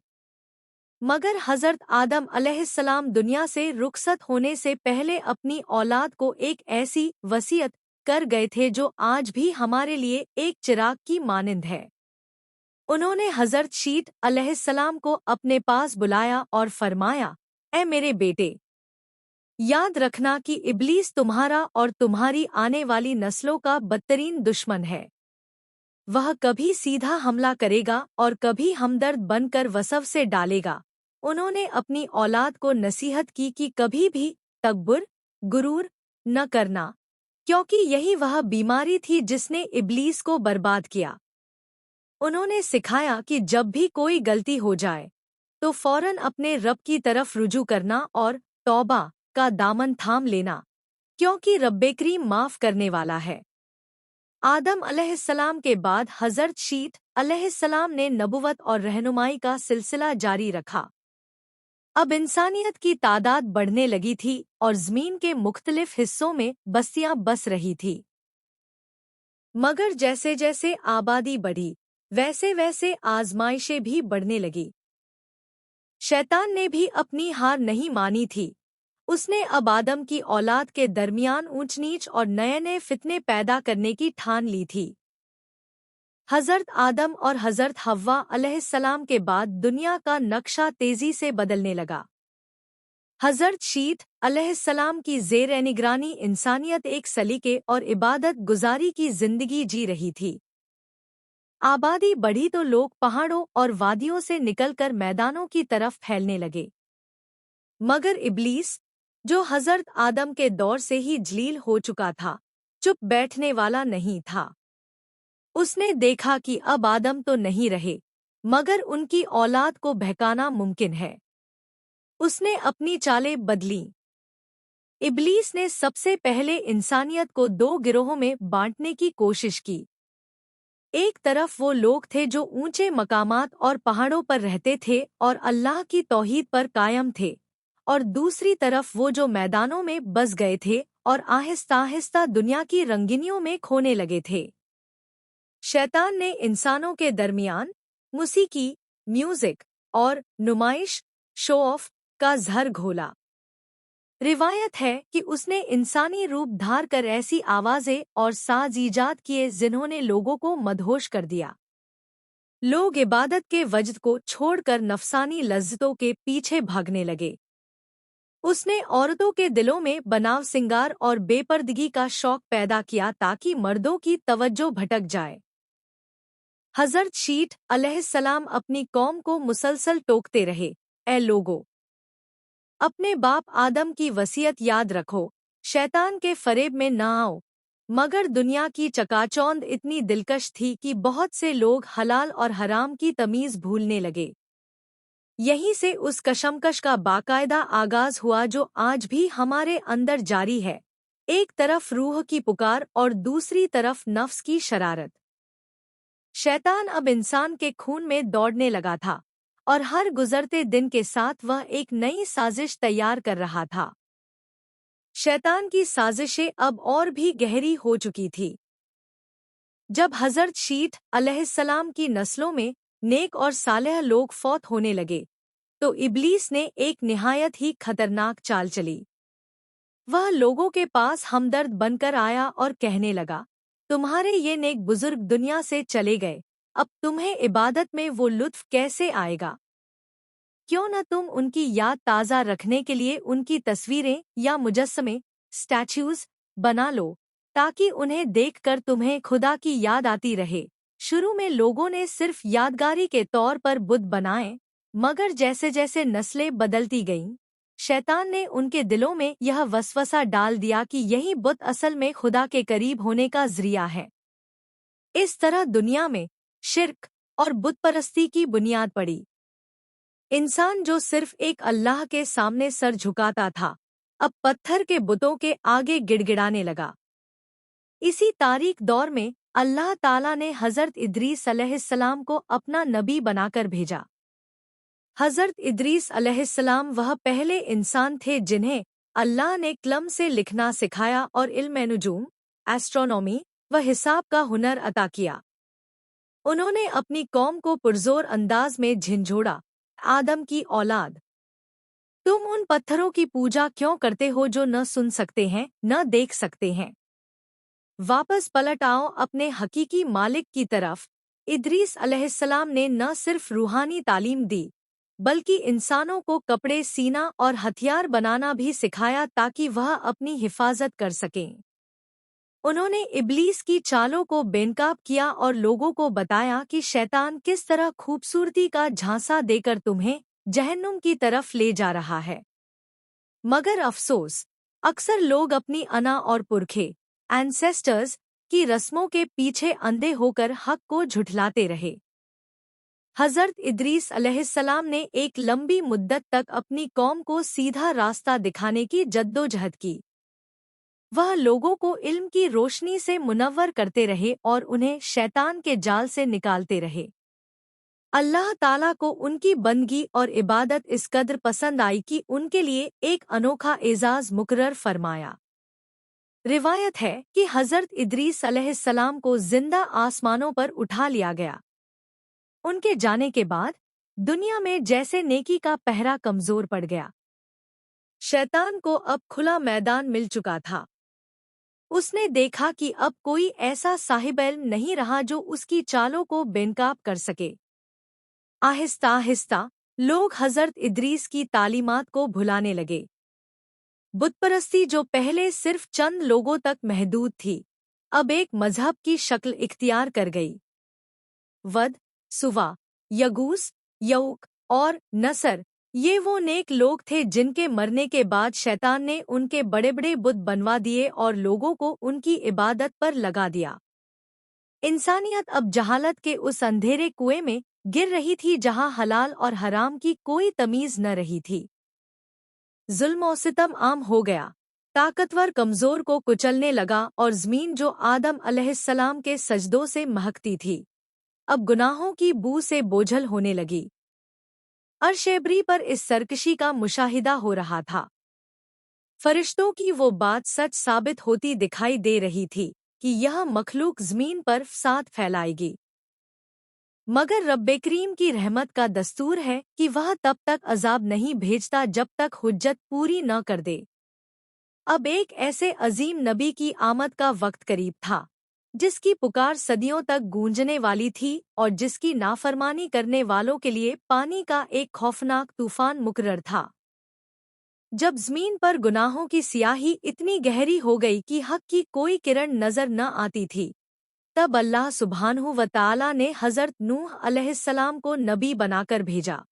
मगर हज़रत आदम अलैहिस्सलाम दुनिया से रुखसत होने से पहले अपनी औलाद को एक ऐसी वसीयत कर गए थे जो आज भी हमारे लिए एक चिराग की मानिंद है। उन्होंने हज़रत शीत अलैहिस्सलाम को अपने पास बुलाया और फरमाया, ऐ मेरे बेटे, याद रखना कि इब्लीस तुम्हारा और तुम्हारी आने वाली नस्लों का बदतरीन दुश्मन है। वह कभी सीधा हमला करेगा और कभी हमदर्द बनकर वसव से डालेगा। उन्होंने अपनी औलाद को नसीहत की कि कभी भी तकब्बुर, गुरूर न करना, क्योंकि यही वह बीमारी थी जिसने इब्लीस को बर्बाद किया। उन्होंने सिखाया कि जब भी कोई गलती हो जाए तो फौरन अपने रब की तरफ रुजू करना और तौबा का दामन थाम लेना, क्योंकि रब्बे करीम माफ़ करने वाला है। आदम अलैहिस्सलाम के बाद हज़रत शीत अलैहिस्सलाम ने नबुवत और रहनुमाई का सिलसिला जारी रखा। अब इंसानियत की तादाद बढ़ने लगी थी और ज़मीन के मुख्तलिफ हिस्सों में बस्तियां बस रही थी। मगर जैसे जैसे आबादी बढ़ी वैसे वैसे आजमाइशें भी बढ़ने लगी। शैतान ने भी अपनी हार नहीं मानी थी। उसने अब आदम की औलाद के दरमियान ऊंच नीच और नए नए फितने पैदा करने की ठान ली थी। हज़रत आदम और हज़रत हव्वा अलैहिस्सलाम के बाद दुनिया का नक्शा तेजी से बदलने लगा। हज़रत शीत अलैहिस्सलाम की ज़ेर निगरानी इंसानियत एक सलीके और इबादत गुजारी की ज़िंदगी जी रही थी। आबादी बढ़ी तो लोग पहाड़ों और वादियों से निकलकर मैदानों की तरफ फैलने लगे। मगर इब्लीस, जो हज़रत आदम के दौर से ही जलील हो चुका था, चुप बैठने वाला नहीं था। उसने देखा कि अब आदम तो नहीं रहे, मगर उनकी औलाद को बहकाना मुमकिन है। उसने अपनी चालें बदलीं। इब्लीस ने सबसे पहले इंसानियत को 2 गिरोहों में बांटने की कोशिश की। एक तरफ वो लोग थे जो ऊंचे मकामात और पहाड़ों पर रहते थे और अल्लाह की तौहीद पर कायम थे, और दूसरी तरफ वो जो मैदानों में बस गए थे और आहिस्ता आहिस्ता दुनिया की रंगीनियों में खोने लगे थे। शैतान ने इंसानों के दरमियान मूसीकी, म्यूजिक और नुमाइश, शो ऑफ का जहर घोला। रिवायत है कि उसने इंसानी रूप धार कर ऐसी आवाज़ें और साज ईजाद किए जिन्होंने लोगों को मदहोश कर दिया। लोग इबादत के वजद को छोड़कर नफसानी लज्जतों के पीछे भागने लगे। उसने औरतों के दिलों में बनाव सिंगार और बेपर्दगी का शौक पैदा किया ताकि मर्दों की तवज्जो भटक जाए। हज़रत शीत अलैहिस्सलाम अपनी कौम को मुसलसल टोकते रहे, ऐ लोगो, अपने बाप आदम की वसीयत याद रखो, शैतान के फरेब में न आओ। मगर दुनिया की चकाचौंध इतनी दिलकश थी कि बहुत से लोग हलाल और हराम की तमीज़ भूलने लगे। यहीं से उस कशमकश का बाकायदा आगाज हुआ जो आज भी हमारे अंदर जारी है। एक तरफ रूह की पुकार और दूसरी तरफ नफ्स की शरारत। शैतान अब इंसान के खून में दौड़ने लगा था और हर गुजरते दिन के साथ वह एक नई साजिश तैयार कर रहा था। शैतान की साजिशें अब और भी गहरी हो चुकी थी। जब हजरत शीत अलैहिस्सलाम की नस्लों में नेक और सालेह लोग फौत होने लगे, तो इब्लीस ने एक निहायत ही खतरनाक चाल चली। वह लोगों के पास हमदर्द बनकर आया और कहने लगा, तुम्हारे ये नेक बुजुर्ग दुनिया से चले गए, अब तुम्हें इबादत में वो लुत्फ कैसे आएगा? क्यों न तुम उनकी याद ताज़ा रखने के लिए उनकी तस्वीरें या मुजस्समे स्टैच्यूज बना लो, ताकि उन्हें देखकर तुम्हें खुदा की याद आती रहे। शुरू में लोगों ने सिर्फ यादगारी के तौर पर बुत बनाए, मगर जैसे जैसे नस्लें बदलती गईं, शैतान ने उनके दिलों में यह वसवसा डाल दिया कि यही बुत असल में खुदा के करीब होने का ज़रिया है। इस तरह दुनिया में शिर्क और बुत परस्ती की बुनियाद पड़ी। इंसान जो सिर्फ एक अल्लाह के सामने सर झुकाता था, अब पत्थर के बुतों के आगे गिड़गिड़ाने लगा। इसी तारीख दौर में अल्लाह ताला ने हज़रत इद्रीस अलैहिस्सलाम को अपना नबी बनाकर भेजा। हज़रत इद्रीस अलैहिस्सलाम वह पहले इंसान थे जिन्हें अल्लाह ने कलम से लिखना सिखाया और इल्म नुजूम, एस्ट्रोनॉमी व हिसाब का हुनर अता किया। उन्होंने अपनी कौम को पुरजोर अंदाज में झिंझोड़ा, आदम की औलाद, तुम उन पत्थरों की पूजा क्यों करते हो जो न सुन सकते हैं न देख सकते हैं? वापस पलट आओ अपने हकीकी मालिक की तरफ। इद्रीस अलैहिस्सलाम ने न सिर्फ रूहानी तालीम दी, बल्कि इंसानों को कपड़े सीना और हथियार बनाना भी सिखाया ताकि वह अपनी हिफाजत कर सकें। उन्होंने इब्लीस की चालों को बेनकाब किया और लोगों को बताया कि शैतान किस तरह खूबसूरती का झांसा देकर तुम्हें जहन्नुम की तरफ ले जा रहा है। मगर अफसोस, अक्सर लोग अपनी अना और पुरखे एंसेस्टर्स की रस्मों के पीछे अंधे होकर हक को झुठलाते रहे। हज़रत इद्रीस अलैहिस्सलाम ने एक लंबी मुद्दत तक अपनी कौम को सीधा रास्ता दिखाने की जद्दोजहद की। वह लोगों को इल्म की रोशनी से मुनव्वर करते रहे और उन्हें शैतान के जाल से निकालते रहे। अल्लाह ताला को उनकी बंदगी और इबादत इस कदर पसंद आई कि उनके लिए एक अनोखा एजाज मुकर्रर फरमाया। रिवायत है कि हज़रत इद्रीस अलैहिस्सलाम को जिंदा आसमानों पर उठा लिया गया। उनके जाने के बाद दुनिया में जैसे नेकी का पहरा कमजोर पड़ गया। शैतान को अब खुला मैदान मिल चुका था। उसने देखा कि अब कोई ऐसा साहिब इल्म नहीं रहा जो उसकी चालों को बेनकाब कर सके। आहिस्ता आहिस्ता लोग हज़रत इद्रीस की तालीमात को भुलाने लगे। बुतपरस्ती जो पहले सिर्फ चंद लोगों तक महदूद थी, अब एक मजहब की शक्ल इख्तियार कर गई। वद, सुवा, यगूस, यऊक और नसर ये वो नेक लोग थे जिनके मरने के बाद शैतान ने उनके बड़े बड़े बुत बनवा दिए और लोगों को उनकी इबादत पर लगा दिया। इंसानियत अब जहालत के उस अंधेरे कुएं में गिर रही थी जहां हलाल और हराम की कोई तमीज न रही थी। जुल्म और सितम आम हो गया। ताकतवर कमजोर को कुचलने लगा और ज़मीन जो आदम अलैहिस्सलाम के सजदों से महकती थी, अब गुनाहों की बू से बोझल होने लगी। अर्शेबरी पर इस सरकशी का मुशाहिदा हो रहा था। फरिश्तों की वो बात सच साबित होती दिखाई दे रही थी कि यह मखलूक ज़मीन पर फसाद फैलाएगी। मगर रब्बे करीम की रहमत का दस्तूर है कि वह तब तक अजाब नहीं भेजता जब तक हुज्जत पूरी न कर दे। अब एक ऐसे अजीम नबी की आमद का वक्त करीब था, जिसकी पुकार सदियों तक गूंजने वाली थी और जिसकी नाफरमानी करने वालों के लिए पानी का एक खौफनाक तूफान मुकर्रर था। जब ज़मीन पर गुनाहों की सियाही इतनी गहरी हो गई कि हक की कोई किरण नजर न आती थी, तब अल्लाह सुब्हानहू व तआला ने हज़रत नूह अलैहिस्सलाम को नबी बनाकर भेजा।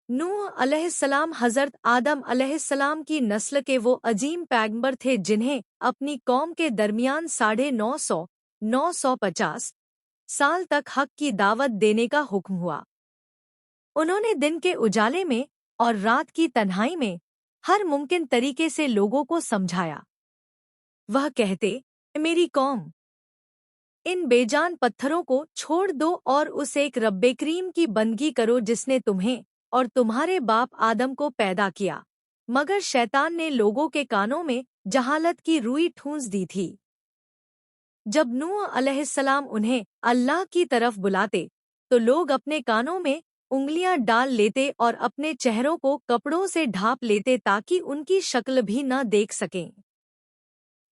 नूह अलैहिस्सलाम हज़रत आदम अलैहिस्सलाम की नस्ल के वो अजीम पैगंबर थे जिन्हें अपनी कौम के दरमियान 950 साल तक हक की दावत देने का हुक्म हुआ। उन्होंने दिन के उजाले में और रात की तन्हाई में हर मुमकिन तरीके से लोगों को समझाया। वह कहते, मेरी कौम, इन बेजान पत्थरों को छोड़ दो और उस एक रब्बे करीम की बंदगी करो जिसने तुम्हें और तुम्हारे बाप आदम को पैदा किया। मगर शैतान ने लोगों के कानों में जहालत की रुई ठूंस दी थी। जब नूह अलैहिस्सलाम उन्हें अल्लाह की तरफ बुलाते तो लोग अपने कानों में उंगलियां डाल लेते और अपने चेहरों को कपड़ों से ढांप लेते ताकि उनकी शक्ल भी न देख सकें।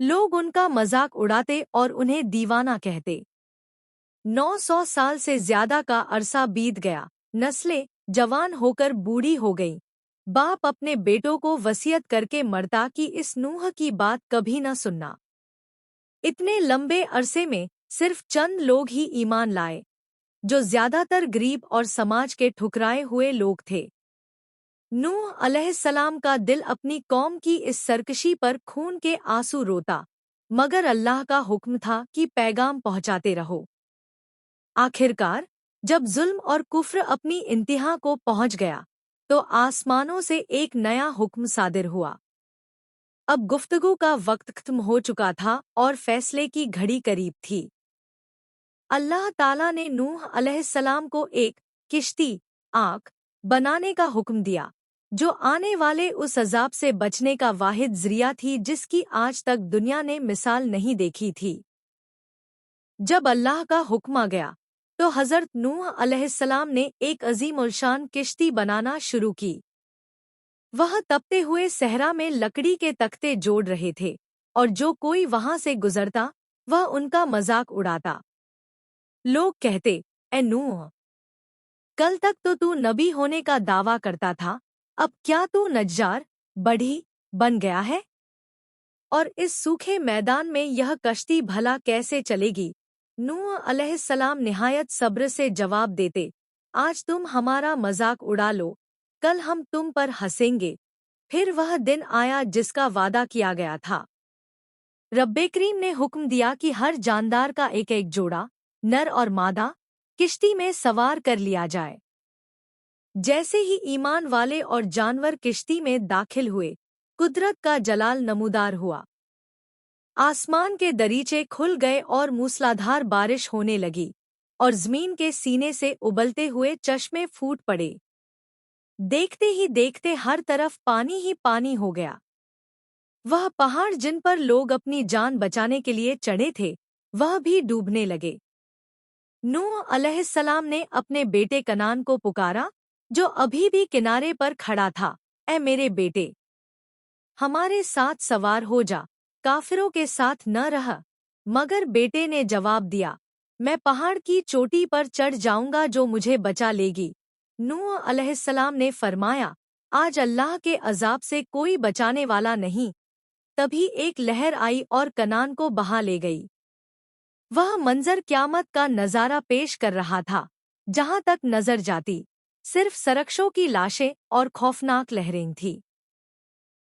लोग उनका मजाक उड़ाते और उन्हें दीवाना कहते। 900 साल से ज्यादा का अरसा बीत गया, नस्लें जवान होकर बूढ़ी हो गईं। बाप अपने बेटों को वसीयत करके मरता कि इस नूह की बात कभी न सुनना। इतने लंबे अरसे में सिर्फ चंद लोग ही ईमान लाए, जो ज्यादातर गरीब और समाज के ठुकराए हुए लोग थे। नूह अलैहिस्सलाम का दिल अपनी कौम की इस सरकशी पर खून के आंसू रोता, मगर अल्लाह का हुक्म था कि पैगाम पहुंचाते रहो। आखिरकार जब जुल्म और कुफ्र अपनी इंतहा को पहुंच गया तो आसमानों से एक नया हुक्म सादिर हुआ। अब गुफ्तगू का वक्त खत्म हो चुका था और फैसले की घड़ी करीब थी। अल्लाह ताला ने नूह अलैहिस्सलाम को एक किश्ती आग बनाने का हुक्म दिया, जो आने वाले उस अजाब से बचने का वाहिद जरिया थी जिसकी आज तक दुनिया ने मिसाल नहीं देखी थी। जब अल्लाह का हुक्म आ गया तो हज़रत नूह अलैहिस्सलाम ने एक अजीम उलशान किश्ती बनाना शुरू की। वह तपते हुए सहरा में लकड़ी के तख्ते जोड़ रहे थे और जो कोई वहां से गुजरता वह उनका मजाक उड़ाता। लोग कहते, ए नूह, कल तक तो तू नबी होने का दावा करता था, अब क्या तू नज्जार बढ़ी बन गया है? और इस सूखे मैदान में यह कश्ती भला कैसे चलेगी? नूह अलैहिस्सलाम निहायत सब्र से जवाब देते, आज तुम हमारा मजाक उड़ा लो, कल हम तुम पर हंसेंगे। फिर वह दिन आया जिसका वादा किया गया था। रब्बे करीम ने हुक्म दिया कि हर जानदार का एक एक जोड़ा, नर और मादा, किश्ती में सवार कर लिया जाए। जैसे ही ईमान वाले और जानवर किश्ती में दाखिल हुए, कुदरत का जलाल नमूदार हुआ। आसमान के दरीचे खुल गए और मूसलाधार बारिश होने लगी और जमीन के सीने से उबलते हुए चश्मे फूट पड़े। देखते ही देखते हर तरफ पानी ही पानी हो गया। वह पहाड़ जिन पर लोग अपनी जान बचाने के लिए चढ़े थे, वह भी डूबने लगे। नूह अलैहिस्सलाम ने अपने बेटे कनान को पुकारा, जो अभी भी किनारे पर खड़ा था, ऐ मेरे बेटे, हमारे साथ सवार हो जा, काफिरों के साथ न रह। मगर बेटे ने जवाब दिया, मैं पहाड़ की चोटी पर चढ़ जाऊंगा जो मुझे बचा लेगी। नूह अलैहिस्सलाम ने फरमाया, आज अल्लाह के अजाब से कोई बचाने वाला नहीं। तभी एक लहर आई और कनान को बहा ले गई। वह मंजर क्यामत का नजारा पेश कर रहा था। जहां तक नजर जाती सिर्फ सरकशों की लाशें और खौफनाक लहरें थीं।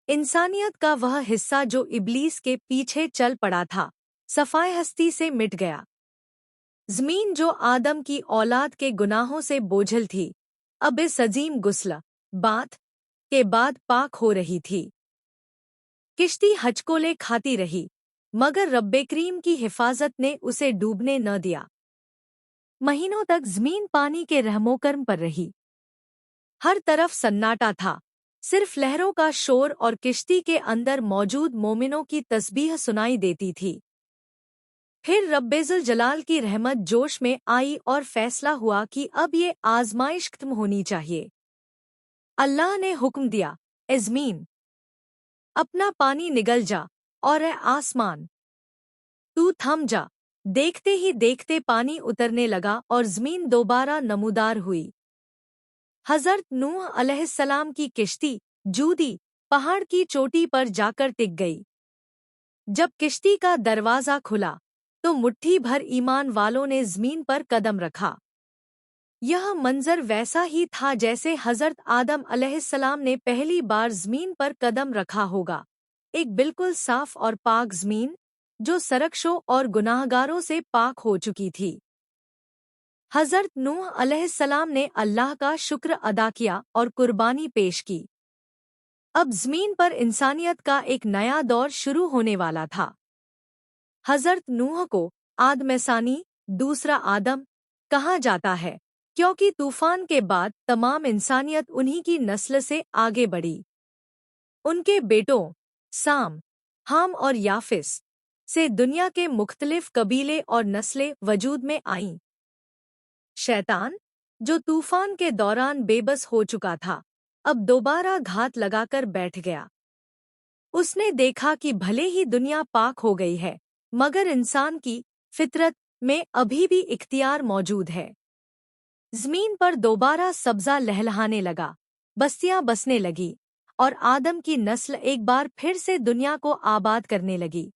इंसानियत का वह हिस्सा जो इब्लीस के पीछे चल पड़ा था, सफाए हस्ती से मिट गया। जमीन जो आदम की औलाद के गुनाहों से बोझल थी, अब इस अजीम गुस्ल बात के बाद पाक हो रही थी। किश्ती हचकोले खाती रही, मगर रब्बे करीम की हिफाजत ने उसे डूबने न दिया। महीनों तक जमीन पानी के रहमोकर्म पर रही। हर तरफ सन्नाटा था, सिर्फ लहरों का शोर और किश्ती के अंदर मौजूद मोमिनों की तस्बीह सुनाई देती थी। फिर रब्बेजुल जलाल की रहमत जोश में आई और फैसला हुआ कि अब ये आजमाइश खत्म होनी चाहिए। अल्लाह ने हुक्म दिया, ए ज़मीन, अपना पानी निगल जा, और ए आसमान, तू थम जा। देखते ही देखते पानी उतरने लगा और ज़मीन दोबारा नमूदार हुई। हज़रत नूह अलैहिस्सलाम की किश्ती जूदी पहाड़ की चोटी पर जाकर टिक गई। जब किश्ती का दरवाज़ा खुला तो मुट्ठी भर ईमान वालों ने ज़मीन पर कदम रखा। यह मंजर वैसा ही था जैसे हज़रत आदम अलैहिस्सलाम ने पहली बार ज़मीन पर कदम रखा होगा, एक बिल्कुल साफ और पाक ज़मीन जो सरकशों और गुनाहगारों से पाक हो चुकी थी। हज़रत नूह अलैहिस्सलाम ने अल्लाह का शुक्र अदा किया और कुर्बानी पेश की। अब ज़मीन पर इंसानियत का एक नया दौर शुरू होने वाला था। हज़रत नूह को आदमसानी, दूसरा आदम, कहा जाता है, क्योंकि तूफान के बाद तमाम इंसानियत उन्हीं की नस्ल से आगे बढ़ी। उनके बेटों साम, हाम और याफिस से दुनिया के मुख्तलिफ कबीले और नस्लें वजूद में आईं। शैतान, जो तूफान के दौरान बेबस हो चुका था, अब दोबारा घात लगाकर बैठ गया। उसने देखा कि भले ही दुनिया पाक हो गई है, मगर इंसान की फितरत में अभी भी इख्तियार मौजूद है। ज़मीन पर दोबारा सब्ज़ा लहलहाने लगा, बस्तियां बसने लगी और आदम की नस्ल एक बार फिर से दुनिया को आबाद करने लगी।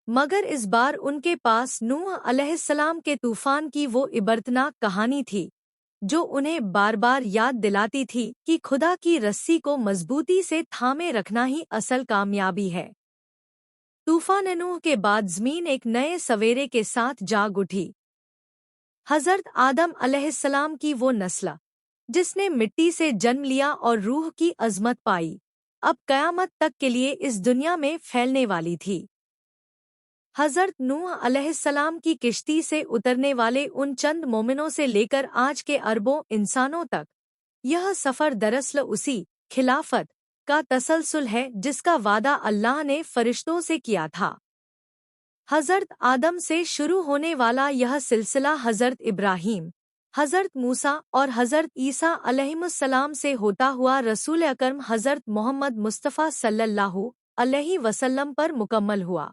मगर इस बार उनके पास नूह अलैहिस्सलाम के तूफान की वो इबरतनाक कहानी थी, जो उन्हें बार बार याद दिलाती थी कि खुदा की रस्सी को मजबूती से थामे रखना ही असल कामयाबी है। तूफान नूह के बाद ज़मीन एक नए सवेरे के साथ जाग उठी। हज़रत आदम अलैहिस्सलाम की वो नस्ल, जिसने मिट्टी से जन्म लिया और रूह की अज़मत पाई, अब क़यामत तक के लिए इस दुनिया में फैलने वाली थी। हज़रत नूह अलैहिस्सलाम की किश्ती से उतरने वाले उन चंद मोमिनों से लेकर आज के अरबों इंसानों तक, यह सफ़र दरअसल उसी खिलाफत का तसलसल है जिसका वादा अल्लाह ने फरिश्तों से किया था। हज़रत आदम से शुरू होने वाला यह सिलसिला हज़रत इब्राहीम, हज़रत मूसा और हज़रत ईसा अलैहिमुस्सलाम से होता हुआ रसूल अकरम हज़रत मोहम्मद मुस्तफ़ा सल्लल्लाहु अलैहि वसल्लम पर मुकम्मल हुआ।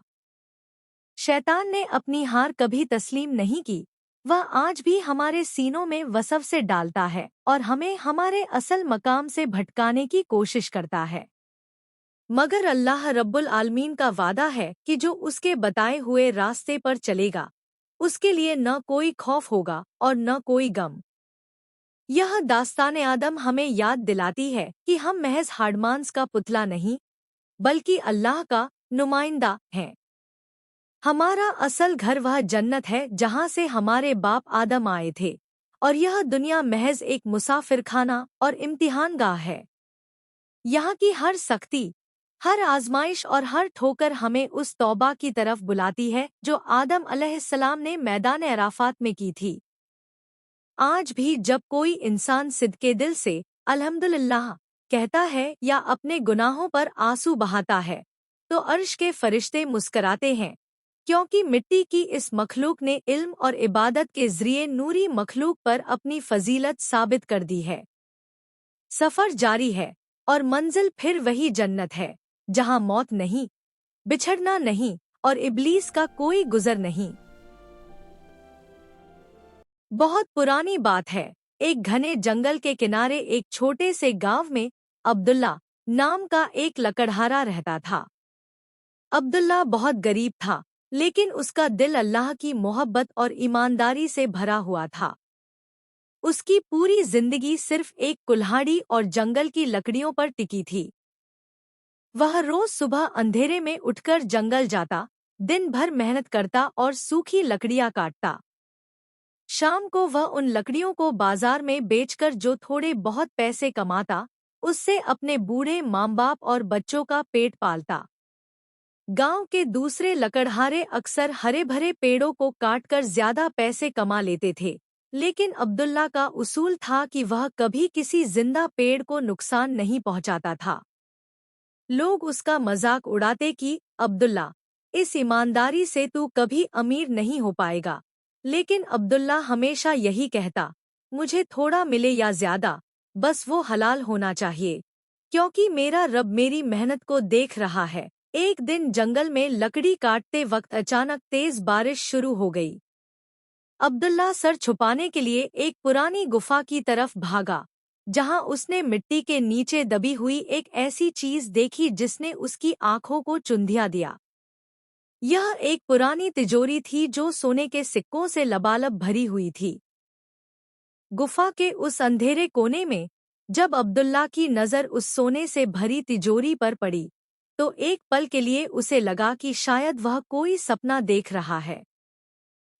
शैतान ने अपनी हार कभी तस्लीम नहीं की। वह आज भी हमारे सीनों में वसवसे डालता है और हमें हमारे असल मकाम से भटकाने की कोशिश करता है। मगर अल्लाह रब्बुल आलमीन का वादा है कि जो उसके बताए हुए रास्ते पर चलेगा, उसके लिए न कोई खौफ होगा और न कोई गम। यह दास्तान आदम हमें याद दिलाती है कि हम महज हार्डमान्स का पुतला नहीं, बल्कि अल्लाह का नुमाइंदा हैं। हमारा असल घर वह जन्नत है जहाँ से हमारे बाप आदम आए थे, और यह दुनिया महज एक मुसाफिरखाना और इम्तिहान गाह है। यहाँ की हर सख्ती, हर आजमाइश और हर ठोकर हमें उस तौबा की तरफ बुलाती है जो आदम अलैहिस्सलाम ने मैदान अराफात में की थी। आज भी जब कोई इंसान सिद्के दिल से अल्हम्दुलिल्लाह कहता है या अपने गुनाहों पर आंसू बहाता है, तो अर्श के फरिश्ते मुस्कराते हैं, क्योंकि मिट्टी की इस मखलूक ने इल्म और इबादत के ज़रिए नूरी मखलूक पर अपनी फजीलत साबित कर दी है। सफ़र जारी है और मंजिल फिर वही जन्नत है, जहाँ मौत नहीं, बिछड़ना नहीं और इब्लीस का कोई गुज़र नहीं। बहुत पुरानी बात है, एक घने जंगल के किनारे एक छोटे से गांव में अब्दुल्ला नाम का एक लकड़हारा रहता था। अब्दुल्ला बहुत गरीब था, लेकिन उसका दिल अल्लाह की मोहब्बत और ईमानदारी से भरा हुआ था। उसकी पूरी जिंदगी सिर्फ एक कुल्हाड़ी और जंगल की लकड़ियों पर टिकी थी। वह रोज सुबह अंधेरे में उठकर जंगल जाता, दिन भर मेहनत करता और सूखी लकड़ियां काटता। शाम को वह उन लकड़ियों को बाजार में बेचकर जो थोड़े बहुत पैसे कमाता, उससे अपने बूढ़े माँ बाप और बच्चों का पेट पालता। गांव के दूसरे लकड़हारे अक्सर हरे भरे पेड़ों को काटकर ज्यादा पैसे कमा लेते थे, लेकिन अब्दुल्ला का उसूल था कि वह कभी किसी जिंदा पेड़ को नुकसान नहीं पहुंचाता था। लोग उसका मजाक उड़ाते कि अब्दुल्ला, इस ईमानदारी से तू कभी अमीर नहीं हो पाएगा, लेकिन अब्दुल्ला हमेशा यही कहता, मुझे थोड़ा मिले या ज्यादा, बस वो हलाल होना चाहिए, क्योंकि मेरा रब मेरी मेहनत को देख रहा है। एक दिन जंगल में लकड़ी काटते वक्त अचानक तेज बारिश शुरू हो गई। अब्दुल्ला सर छुपाने के लिए एक पुरानी गुफा की तरफ भागा, जहां उसने मिट्टी के नीचे दबी हुई एक ऐसी चीज देखी जिसने उसकी आंखों को चुंधिया दिया। यह एक पुरानी तिजोरी थी जो सोने के सिक्कों से लबालब भरी हुई थी। गुफा के उस अंधेरे कोने में जब अब्दुल्ला की नज़र उस सोने से भरी तिजोरी पर पड़ी, तो एक पल के लिए उसे लगा कि शायद वह कोई सपना देख रहा है।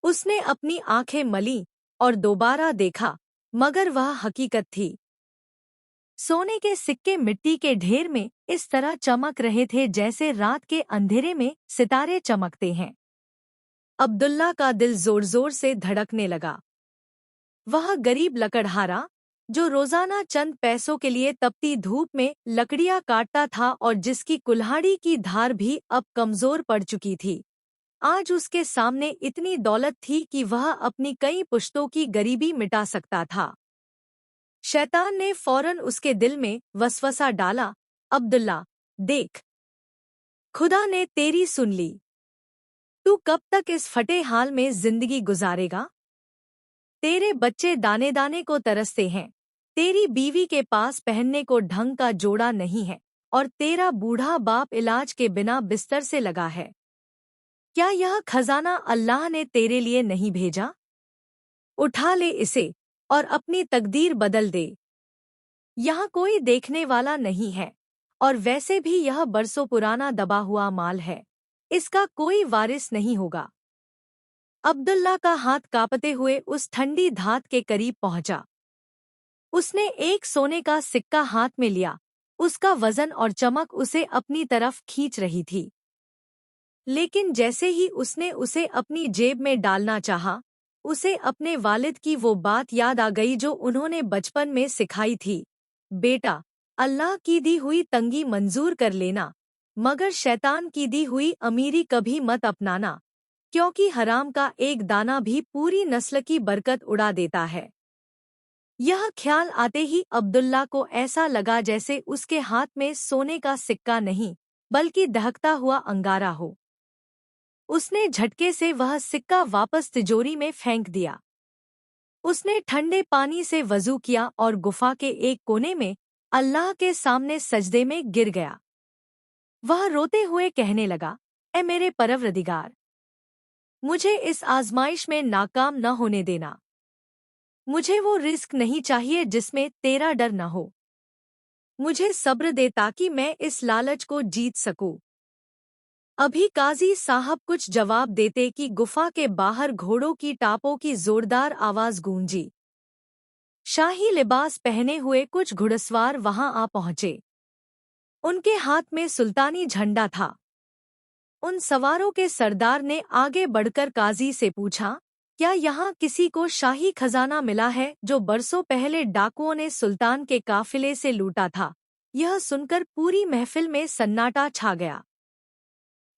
उसने अपनी आंखें मलीं और दोबारा देखा, मगर वह हकीकत थी। सोने के सिक्के मिट्टी के ढेर में इस तरह चमक रहे थे जैसे रात के अंधेरे में सितारे चमकते हैं। अब्दुल्ला का दिल जोर जोर से धड़कने लगा। वह गरीब लकड़हारा, जो रोजाना चंद पैसों के लिए तपती धूप में लकड़ियां काटता था और जिसकी कुल्हाड़ी की धार भी अब कमजोर पड़ चुकी थी। आज उसके सामने इतनी दौलत थी कि वह अपनी कई पुश्तों की गरीबी मिटा सकता था। शैतान ने फौरन उसके दिल में वसवसा डाला, अब्दुल्ला, देख, खुदा ने तेरी सुन ली। तू कब तक इस फटे हाल में जिंदगी गुजारेगा? तेरे बच्चे दाने दाने को तरसते हैं, तेरी बीवी के पास पहनने को ढंग का जोड़ा नहीं है और तेरा बूढ़ा बाप इलाज के बिना बिस्तर से लगा है। क्या यह खजाना अल्लाह ने तेरे लिए नहीं भेजा? उठा ले इसे और अपनी तकदीर बदल दे। यहाँ कोई देखने वाला नहीं है और वैसे भी यह बरसों पुराना दबा हुआ माल है, इसका कोई वारिस नहीं होगा। अब्दुल्ला का हाथ कांपते हुए उस ठंडी धात के करीब पहुंचा। उसने एक सोने का सिक्का हाथ में लिया, उसका वजन और चमक उसे अपनी तरफ खींच रही थी। लेकिन जैसे ही उसने उसे अपनी जेब में डालना चाहा, उसे अपने वालिद की वो बात याद आ गई जो उन्होंने बचपन में सिखाई थी, बेटा, अल्लाह की दी हुई तंगी मंजूर कर लेना, मगर शैतान की दी हुई अमीरी कभी मत अपनाना, क्योंकि हराम का एक दाना भी पूरी नस्ल की बरकत उड़ा देता है। यह ख्याल आते ही अब्दुल्ला को ऐसा लगा जैसे उसके हाथ में सोने का सिक्का नहीं, बल्कि दहकता हुआ अंगारा हो। उसने झटके से वह सिक्का वापस तिजोरी में फेंक दिया। उसने ठंडे पानी से वजू किया और गुफा के एक कोने में अल्लाह के सामने सजदे में गिर गया। वह रोते हुए कहने लगा, ए मेरे परवरदिगार, मुझे इस आजमाइश में नाकाम न होने देना। मुझे वो रिस्क नहीं चाहिए जिसमें तेरा डर न हो। मुझे सब्र दे ताकि मैं इस लालच को जीत सकूं। अभी काजी साहब कुछ जवाब देते कि गुफा के बाहर घोड़ों की टापों की जोरदार आवाज गूंजी। शाही लिबास पहने हुए कुछ घुड़सवार वहां आ पहुंचे। उनके हाथ में सुल्तानी झंडा था। उन सवारों के सरदार ने आगे बढ़कर काजी से पूछा, क्या यहाँ किसी को शाही खजाना मिला है जो बरसों पहले डाकुओं ने सुल्तान के काफिले से लूटा था? यह सुनकर पूरी महफिल में सन्नाटा छा गया।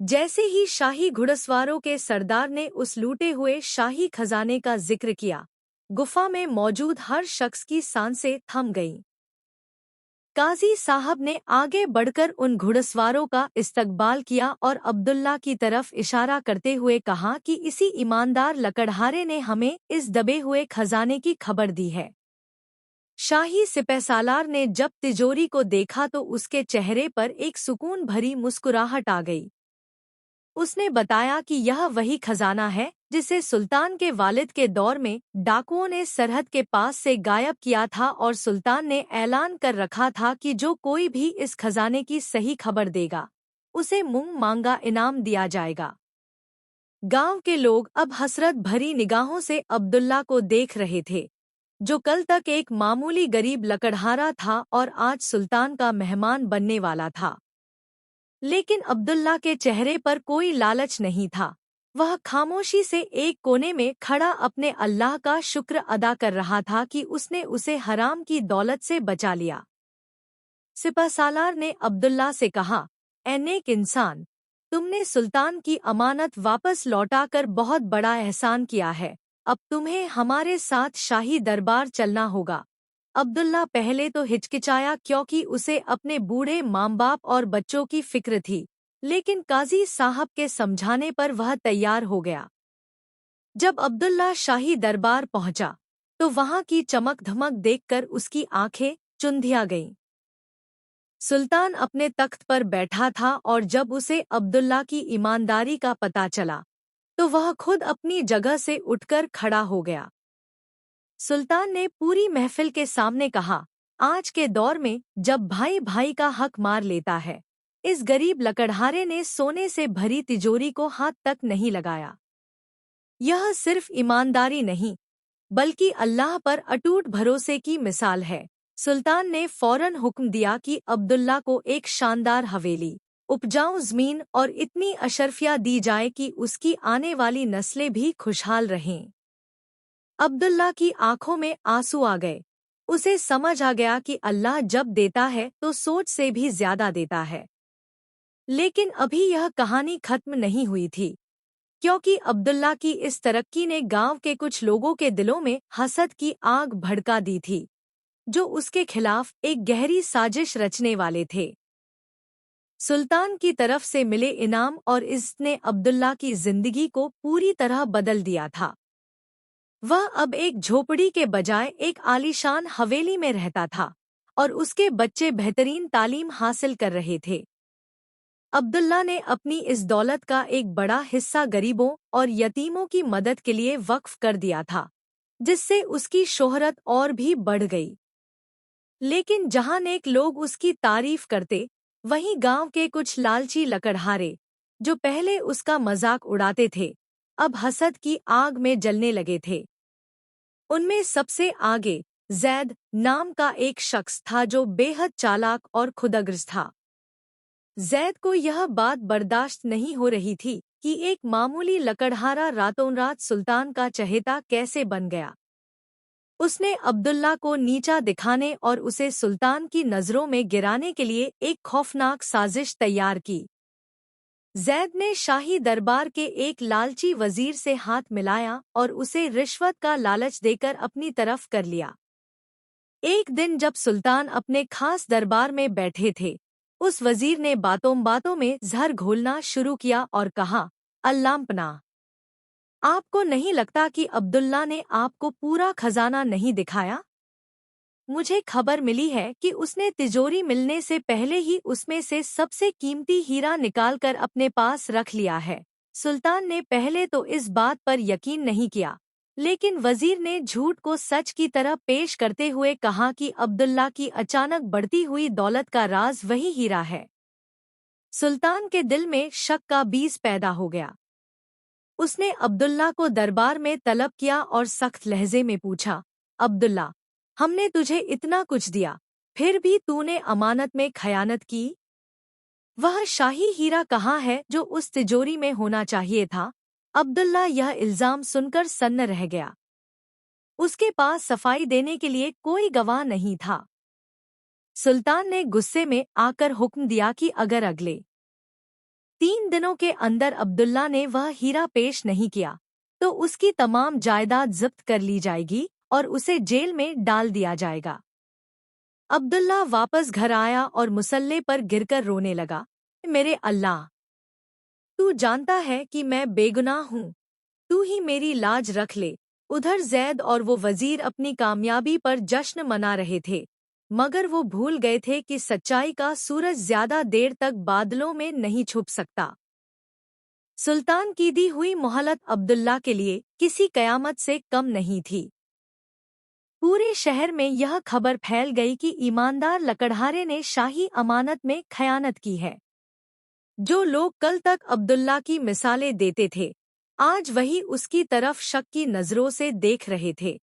जैसे ही शाही घुड़सवारों के सरदार ने उस लूटे हुए शाही खजाने का जिक्र किया, गुफा में मौजूद हर शख्स की सांसें थम गईं। काजी साहब ने आगे बढ़कर उन घुड़सवारों का इस्तकबाल किया और अब्दुल्ला की तरफ इशारा करते हुए कहा कि इसी ईमानदार लकड़हारे ने हमें इस दबे हुए खजाने की खबर दी है। शाही सिपहसालार ने जब तिजोरी को देखा तो उसके चेहरे पर एक सुकून भरी मुस्कुराहट आ गई। उसने बताया कि यह वही खजाना है जिसे सुल्तान के वालिद के दौर में डाकुओं ने सरहद के पास से गायब किया था और सुल्तान ने ऐलान कर रखा था कि जो कोई भी इस खजाने की सही खबर देगा, उसे मुंह मांगा इनाम दिया जाएगा। गांव के लोग अब हसरत भरी निगाहों से अब्दुल्ला को देख रहे थे, जो कल तक एक मामूली गरीब लकड़हारा था और आज सुल्तान का मेहमान बनने वाला था। लेकिन अब्दुल्ला के चेहरे पर कोई लालच नहीं था। वह खामोशी से एक कोने में खड़ा अपने अल्लाह का शुक्र अदा कर रहा था कि उसने उसे हराम की दौलत से बचा लिया। सिपहसालार ने अब्दुल्ला से कहा, ऐ नेक इंसान, तुमने सुल्तान की अमानत वापस लौटाकर बहुत बड़ा एहसान किया है। अब तुम्हें हमारे साथ शाही दरबार चलना होगा। अब्दुल्ला पहले तो हिचकिचाया क्योंकि उसे अपने बूढ़े माँ बाप और बच्चों की फिक्र थी, लेकिन काजी साहब के समझाने पर वह तैयार हो गया। जब अब्दुल्ला शाही दरबार पहुंचा, तो वहां की चमक धमक देखकर उसकी आंखें चुंधिया गईं। सुल्तान अपने तख्त पर बैठा था और जब उसे अब्दुल्ला की ईमानदारी का पता चला, तो वह खुद अपनी जगह से उठकर खड़ा हो गया। सुल्तान ने पूरी महफिल के सामने कहा, आज के दौर में जब भाई भाई का हक मार लेता है, इस गरीब लकड़हारे ने सोने से भरी तिजोरी को हाथ तक नहीं लगाया। यह सिर्फ ईमानदारी नहीं, बल्कि अल्लाह पर अटूट भरोसे की मिसाल है। सुल्तान ने फौरन हुक्म दिया कि अब्दुल्ला को एक शानदार हवेली, उपजाऊ जमीन और इतनी अशरफिया दी जाए कि उसकी आने वाली नस्लें भी खुशहाल रहें। अब्दुल्ला की आंखों में आंसू आ गए। उसे समझ आ गया कि अल्लाह जब देता है तो सोच से भी ज्यादा देता है। लेकिन अभी यह कहानी खत्म नहीं हुई थी, क्योंकि अब्दुल्ला की इस तरक्की ने गांव के कुछ लोगों के दिलों में हसद की आग भड़का दी थी, जो उसके खिलाफ एक गहरी साजिश रचने वाले थे। सुल्तान की तरफ से मिले इनाम और इज्जत ने अब्दुल्ला की जिंदगी को पूरी तरह बदल दिया था। वह अब एक झोपड़ी के बजाय एक आलीशान हवेली में रहता था और उसके बच्चे बेहतरीन तालीम हासिल कर रहे थे। अब्दुल्ला ने अपनी इस दौलत का एक बड़ा हिस्सा गरीबों और यतीमों की मदद के लिए वक्फ कर दिया था, जिससे उसकी शोहरत और भी बढ़ गई। लेकिन जहां नेक लोग उसकी तारीफ करते, वहीं गांव के कुछ लालची लकड़हारे, जो पहले उसका मजाक उड़ाते थे, अब हसद की आग में जलने लगे थे। उनमें सबसे आगे जैद नाम का एक शख्स था, जो बेहद चालाक और खुदगर्ज था। जैद को यह बात बर्दाश्त नहीं हो रही थी कि एक मामूली लकड़हारा रातों रात सुल्तान का चहेता कैसे बन गया। उसने अब्दुल्ला को नीचा दिखाने और उसे सुल्तान की नज़रों में गिराने के लिए एक खौफनाक साजिश तैयार की। जैद ने शाही दरबार के एक लालची वजीर से हाथ मिलाया और उसे रिश्वत का लालच देकर अपनी तरफ कर लिया। एक दिन जब सुल्तान अपने खास दरबार में बैठे थे, उस वजीर ने बातों बातों में जहर घोलना शुरू किया और कहा, अल्लाह पनाह, आपको नहीं लगता कि अब्दुल्ला ने आपको पूरा खजाना नहीं दिखाया? मुझे खबर मिली है कि उसने तिजोरी मिलने से पहले ही उसमें से सबसे कीमती हीरा निकालकर अपने पास रख लिया है। सुल्तान ने पहले तो इस बात पर यकीन नहीं किया, लेकिन वजीर ने झूठ को सच की तरह पेश करते हुए कहा कि अब्दुल्ला की अचानक बढ़ती हुई दौलत का राज वही हीरा है। सुल्तान के दिल में शक का बीज पैदा हो गया। उसने अब्दुल्ला को दरबार में तलब किया और सख्त लहजे में पूछा, अब्दुल्ला, हमने तुझे इतना कुछ दिया, फिर भी तूने अमानत में खयानत की? वह शाही हीरा कहाँ है जो उस तिजोरी में होना चाहिए था? अब्दुल्ला यह इल्जाम सुनकर सन्न रह गया। उसके पास सफाई देने के लिए कोई गवाह नहीं था। सुल्तान ने गुस्से में आकर हुक्म दिया कि अगर अगले 3 दिनों के अंदर अब्दुल्ला ने वह हीरा पेश नहीं किया, तो उसकी तमाम जायदाद जब्त कर ली जाएगी और उसे जेल में डाल दिया जाएगा। अब्दुल्ला वापस घर आया और मुसल्ले पर गिरकर रोने लगा, मेरे अल्लाह, तू जानता है कि मैं बेगुनाह हूँ, तू ही मेरी लाज रख ले। उधर जैद और वो वजीर अपनी कामयाबी पर जश्न मना रहे थे, मगर वो भूल गए थे कि सच्चाई का सूरज ज्यादा देर तक बादलों में नहीं छुप सकता। सुल्तान की दी हुई मोहलत अब्दुल्ला के लिए किसी कयामत से कम नहीं थी। पूरे शहर में यह खबर फैल गई कि ईमानदार लकड़हारे ने शाही अमानत में खयानत की है। जो लोग कल तक अब्दुल्ला की मिसालें देते थे, आज वही उसकी तरफ शक की नजरों से देख रहे थे।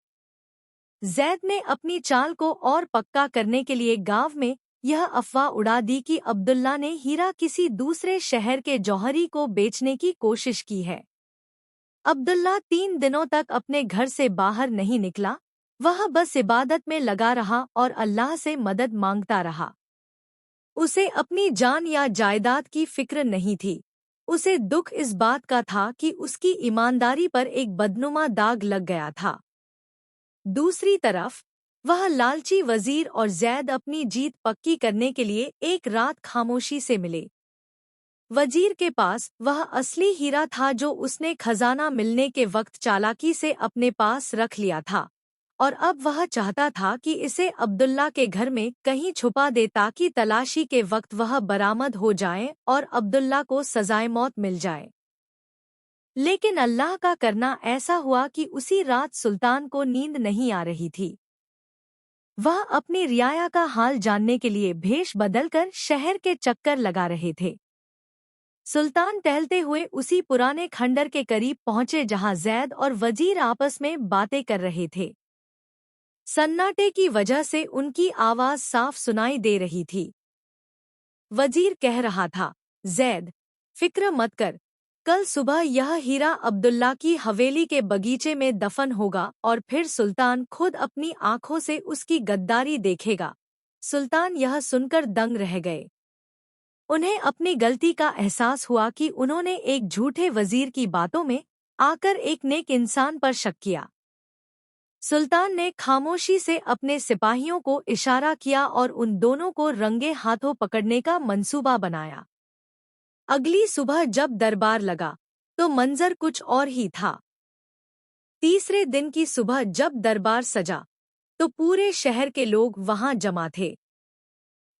जैद ने अपनी चाल को और पक्का करने के लिए गांव में यह अफवाह उड़ा दी कि अब्दुल्ला ने हीरा किसी दूसरे शहर के जौहरी को बेचने की कोशिश की है। अब्दुल्ला 3 दिनों तक अपने घर से बाहर नहीं निकला। वह बस इबादत में लगा रहा और अल्लाह से मदद मांगता रहा। उसे अपनी जान या जायदाद की फिक्र नहीं थी। उसे दुख इस बात का था कि उसकी ईमानदारी पर एक बदनुमा दाग लग गया था। दूसरी तरफ वह लालची वजीर और जैद अपनी जीत पक्की करने के लिए एक रात खामोशी से मिले। वजीर के पास वह असली हीरा था जो उसने खजाना मिलने के वक्त चालाकी से अपने पास रख लिया था, और अब वह चाहता था कि इसे अब्दुल्ला के घर में कहीं छुपा दे ताकि तलाशी के वक्त वह बरामद हो जाए और अब्दुल्ला को सजाए मौत मिल जाए। लेकिन अल्लाह का करना ऐसा हुआ कि उसी रात सुल्तान को नींद नहीं आ रही थी। वह अपनी रियाया का हाल जानने के लिए भेष बदलकर शहर के चक्कर लगा रहे थे। सुल्तान टहलते हुए उसी पुराने खंडर के करीब पहुंचे जहां जैद और वजीर आपस में बातें कर रहे थे। सन्नाटे की वजह से उनकी आवाज साफ सुनाई दे रही थी। वजीर कह रहा था, जैद, फिक्र मत कर, कल सुबह यह हीरा अब्दुल्ला की हवेली के बगीचे में दफन होगा और फिर सुल्तान खुद अपनी आंखों से उसकी गद्दारी देखेगा। सुल्तान यह सुनकर दंग रह गए। उन्हें अपनी गलती का एहसास हुआ कि उन्होंने एक झूठे वजीर की बातों में आकर एक नेक इंसान पर शक किया। सुल्तान ने खामोशी से अपने सिपाहियों को इशारा किया और उन दोनों को रंगे हाथों पकड़ने का मंसूबा बनाया। अगली सुबह जब दरबार लगा तो मंजर कुछ और ही था। तीसरे दिन की सुबह जब दरबार सजा तो पूरे शहर के लोग वहां जमा थे।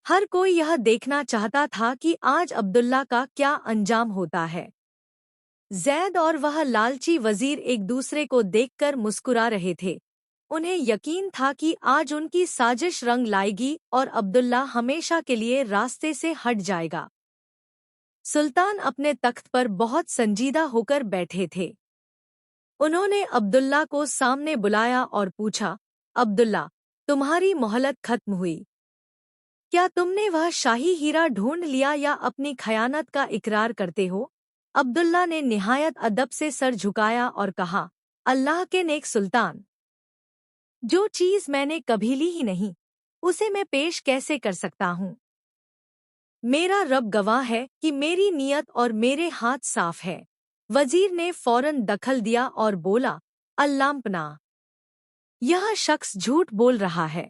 हर कोई यह देखना चाहता था कि आज अब्दुल्ला का क्या अंजाम होता है। जैद और वह लालची वजीर एक दूसरे को देखकर मुस्कुरा रहे थे। उन्हें यकीन था कि आज उनकी साजिश रंग लाएगी और अब्दुल्ला हमेशा के लिए रास्ते से हट जाएगा। सुल्तान अपने तख्त पर बहुत संजीदा होकर बैठे थे। उन्होंने अब्दुल्ला को सामने बुलाया और पूछा, अब्दुल्ला, तुम्हारी मोहलत खत्म हुई। क्या तुमने वह शाही हीरा ढूंढ लिया या अपनी खयानत का इकरार करते हो? अब्दुल्ला ने निहायत अदब से सर झुकाया और कहा, अल्लाह के नेक सुल्तान, जो चीज मैंने कभी ली ही नहीं उसे मैं पेश कैसे कर सकता हूँ? मेरा रब गवाह है कि मेरी नीयत और मेरे हाथ साफ है। वजीर ने फौरन दखल दिया और बोला, अल्लाह पनाह, यह शख्स झूठ बोल रहा है।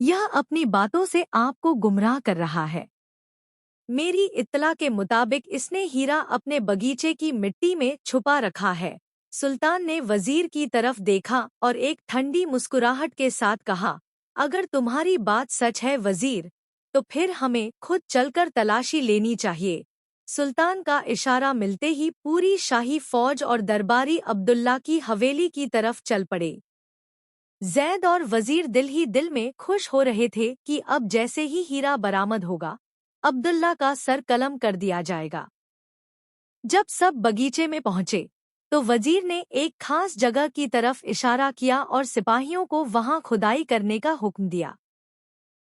यह अपनी बातों से आपको गुमराह कर रहा है। मेरी इत्तला के मुताबिक इसने हीरा अपने बगीचे की मिट्टी में छुपा रखा है। सुल्तान ने वजीर की तरफ देखा और एक ठंडी मुस्कुराहट के साथ कहा, अगर तुम्हारी बात सच है वजीर, तो फिर हमें खुद चलकर तलाशी लेनी चाहिए। सुल्तान का इशारा मिलते ही पूरी शाही फौज और दरबारी अब्दुल्ला की हवेली की तरफ चल पड़े। जैद और वजीर दिल ही दिल में खुश हो रहे थे कि अब जैसे ही हीरा बरामद होगा, अब्दुल्ला का सर कलम कर दिया जाएगा। जब सब बगीचे में पहुंचे तो वजीर ने एक खास जगह की तरफ इशारा किया और सिपाहियों को वहां खुदाई करने का हुक्म दिया।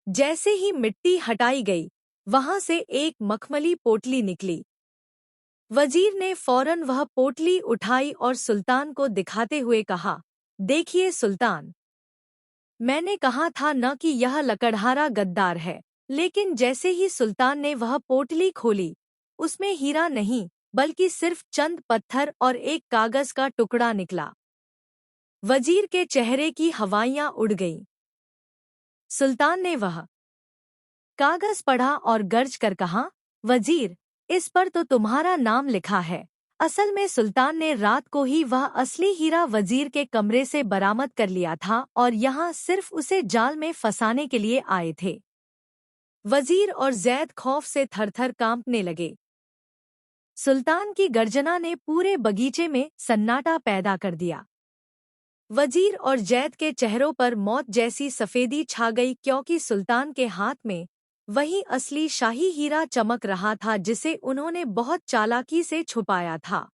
जैसे ही मिट्टी हटाई गई, वहां से एक मखमली पोटली निकली। वजीर ने फौरन वह पोटली उठाई और सुल्तान को दिखाते हुए कहा, देखिए सुल्तान, मैंने कहा था न कि यह लकड़हारा गद्दार है। लेकिन जैसे ही सुल्तान ने वह पोटली खोली, उसमें हीरा नहीं बल्कि सिर्फ चंद पत्थर और एक कागज का टुकड़ा निकला। वजीर के चेहरे की हवाइयां उड़ गईं। सुल्तान ने वह कागज पढ़ा और गर्ज कर कहा, वजीर, इस पर तो तुम्हारा नाम लिखा है। असल में सुल्तान ने रात को ही वह असली हीरा वजीर के कमरे से बरामद कर लिया था और यहाँ सिर्फ उसे जाल में फंसाने के लिए आए थे। वजीर और जैद खौफ से थरथर कांपने लगे। सुल्तान की गर्जना ने पूरे बगीचे में सन्नाटा पैदा कर दिया। वजीर और जैद के चेहरों पर मौत जैसी सफेदी छा गई, क्योंकि सुल्तान के हाथ में वही असली शाही हीरा चमक रहा था जिसे उन्होंने बहुत चालाकी से छुपाया था।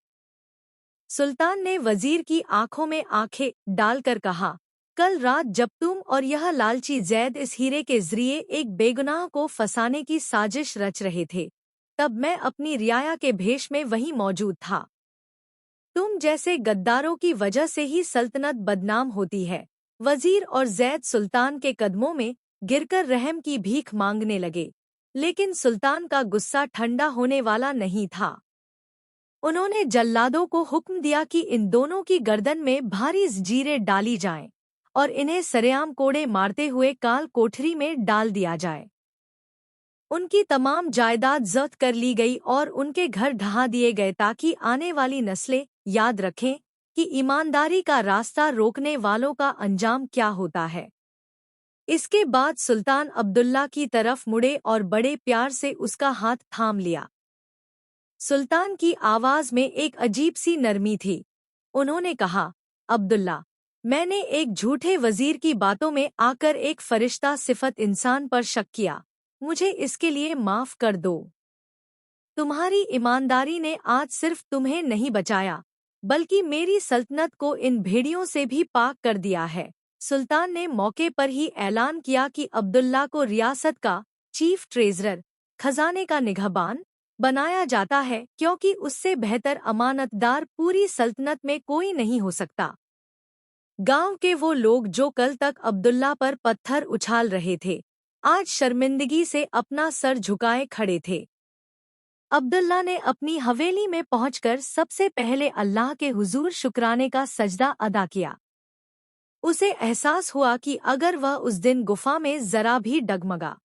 सुल्तान ने वजीर की आंखों में आंखें डालकर कहा, कल रात जब तुम और यह लालची जैद इस हीरे के जरिए एक बेगुनाह को फंसाने की साजिश रच रहे थे, तब मैं अपनी रियाया के भेष में वहीं मौजूद था। तुम जैसे गद्दारों की वजह से ही सल्तनत बदनाम होती है। वजीर और जैद सुल्तान के कदमों में गिरकर रहम की भीख मांगने लगे, लेकिन सुल्तान का गुस्सा ठंडा होने वाला नहीं था। उन्होंने जल्लादों को हुक्म दिया कि इन दोनों की गर्दन में भारी जंजीरें डाली जाएं और इन्हें सरेआम कोड़े मारते हुए काल कोठरी में डाल दिया जाए। उनकी तमाम जायदाद जब्त कर ली गई और उनके घर ढहा दिए गए ताकि आने वाली नस्लें याद रखें कि ईमानदारी का रास्ता रोकने वालों का अंजाम क्या होता है। इसके बाद सुल्तान अब्दुल्ला की तरफ मुड़े और बड़े प्यार से उसका हाथ थाम लिया। सुल्तान की आवाज में एक अजीब सी नरमी थी। उन्होंने कहा, अब्दुल्ला, मैंने एक झूठे वजीर की बातों में आकर एक फरिश्ता सिफत इंसान पर शक किया। मुझे इसके लिए माफ कर दो। तुम्हारी ईमानदारी ने आज सिर्फ तुम्हें नहीं बचाया, बल्कि मेरी सल्तनत को इन भेड़ियों से भी पाक कर दिया है। सुल्तान ने मौके पर ही ऐलान किया कि अब्दुल्ला को रियासत का चीफ ट्रेजरर, खजाने का निगहबान, बनाया जाता है क्योंकि उससे बेहतर अमानतदार पूरी सल्तनत में कोई नहीं हो सकता। गांव के वो लोग जो कल तक अब्दुल्ला पर पत्थर उछाल रहे थे, आज शर्मिंदगी से अपना सर झुकाए खड़े थे। अब्दुल्ला ने अपनी हवेली में पहुंचकर सबसे पहले अल्लाह के हुजूर शुक्राने का सजदा अदा किया। उसे एहसास हुआ कि अगर वह उस दिन गुफा में जरा भी डगमगा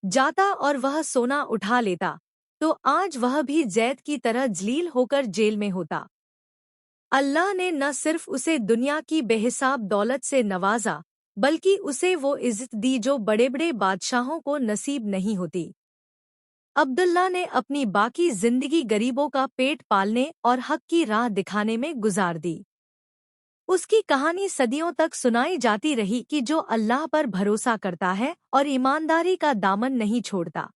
जाता और वह सोना उठा लेता, तो आज वह भी जैद की तरह जलील होकर जेल में होता। अल्लाह ने न सिर्फ उसे दुनिया की बेहिसाब दौलत से नवाजा, बल्कि उसे वो इज्जत दी जो बड़े बड़े बादशाहों को नसीब नहीं होती। अब्दुल्ला ने अपनी बाकी जिंदगी गरीबों का पेट पालने और हक की राह दिखाने में गुजार दी। उसकी कहानी सदियों तक सुनाई जाती रही कि जो अल्लाह पर भरोसा करता है और ईमानदारी का दामन नहीं छोड़ता,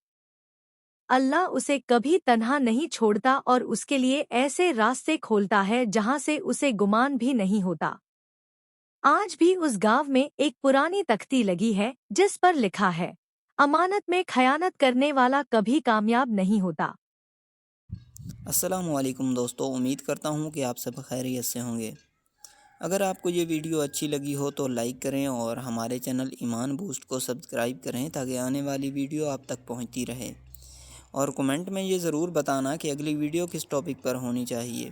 अल्लाह उसे कभी तन्हा नहीं छोड़ता और उसके लिए ऐसे रास्ते खोलता है जहां से उसे गुमान भी नहीं होता। आज भी उस गांव में एक पुरानी तख्ती लगी है जिस पर लिखा है, अमानत में खयानत करने वाला कभी कामयाब नहीं होता। अस्सलामुअलैकुम दोस्तों, उम्मीद करता हूँ कि आप सब खैरियत से होंगे। अगर आपको ये वीडियो अच्छी लगी हो तो लाइक करें और हमारे चैनल ईमान बूस्ट को सब्सक्राइब करें ताकि आने वाली वीडियो आप तक पहुँचती रहे। और कमेंट में ये ज़रूर बताना कि अगली वीडियो किस टॉपिक पर होनी चाहिए।